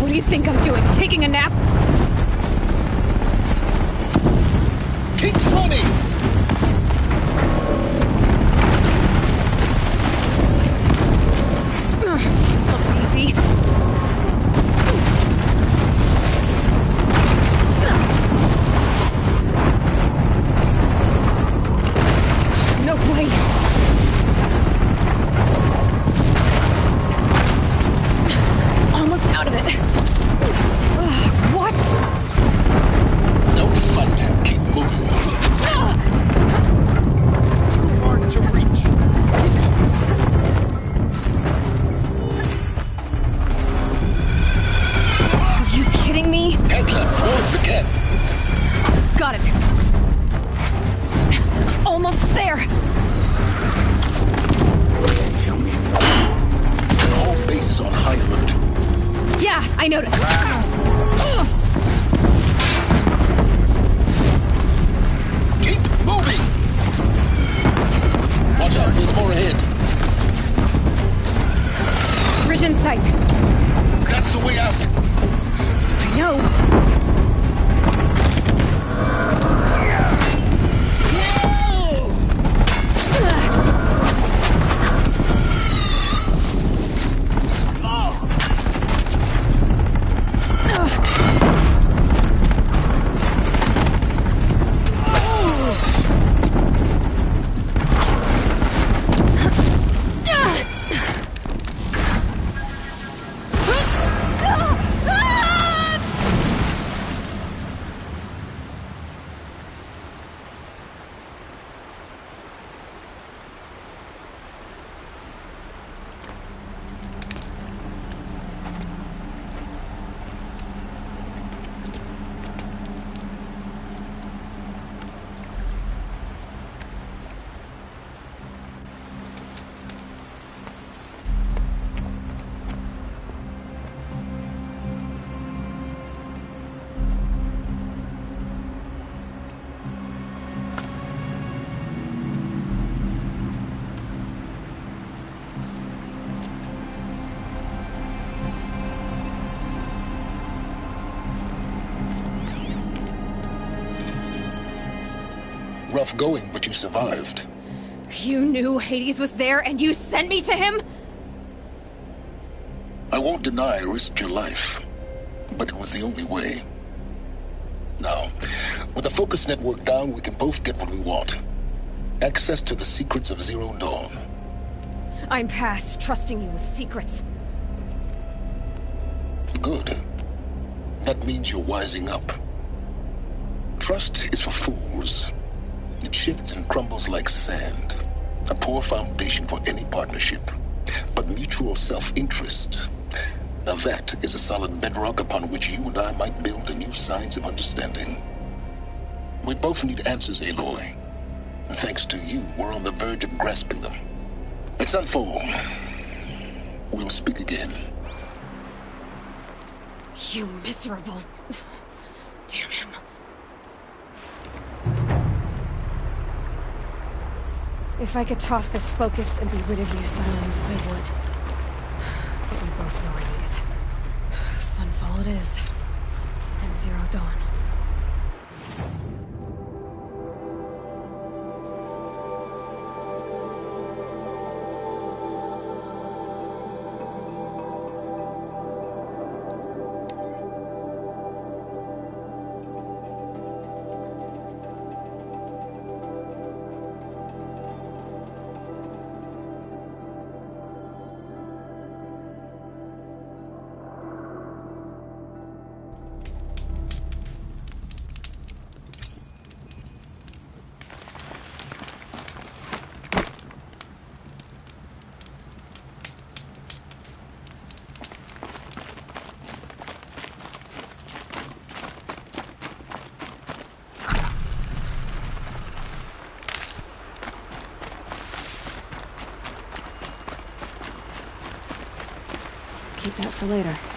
What do you think I'm doing? Taking a nap? Keep running. Head left, towards the cat. Got it. Almost there. Tell me. The whole base is on high alert. Yeah, I noticed. Keep moving! Watch out, there's more ahead. Bridge in sight. That's the way out. I know. Rough going, but you survived. You knew Hades was there and you sent me to him? I won't deny I risked your life, but it was the only way. Now, with the focus network down, we can both get what we want. Access to the secrets of Zero Dawn. I'm past trusting you with secrets. Good. That means you're wising up. Trust is for fools. It shifts and crumbles like sand. A poor foundation for any partnership. But mutual self-interest, now that is a solid bedrock upon which you and I might build a new science of understanding. We both need answers, Aloy. And thanks to you, we're on the verge of grasping them. It's unfold. We'll speak again. You miserable... Damn him. If I could toss this focus and be rid of you, Silence, I would. But we both know I need it. Sunfall it is. And Zero Dawn. Keep that for later.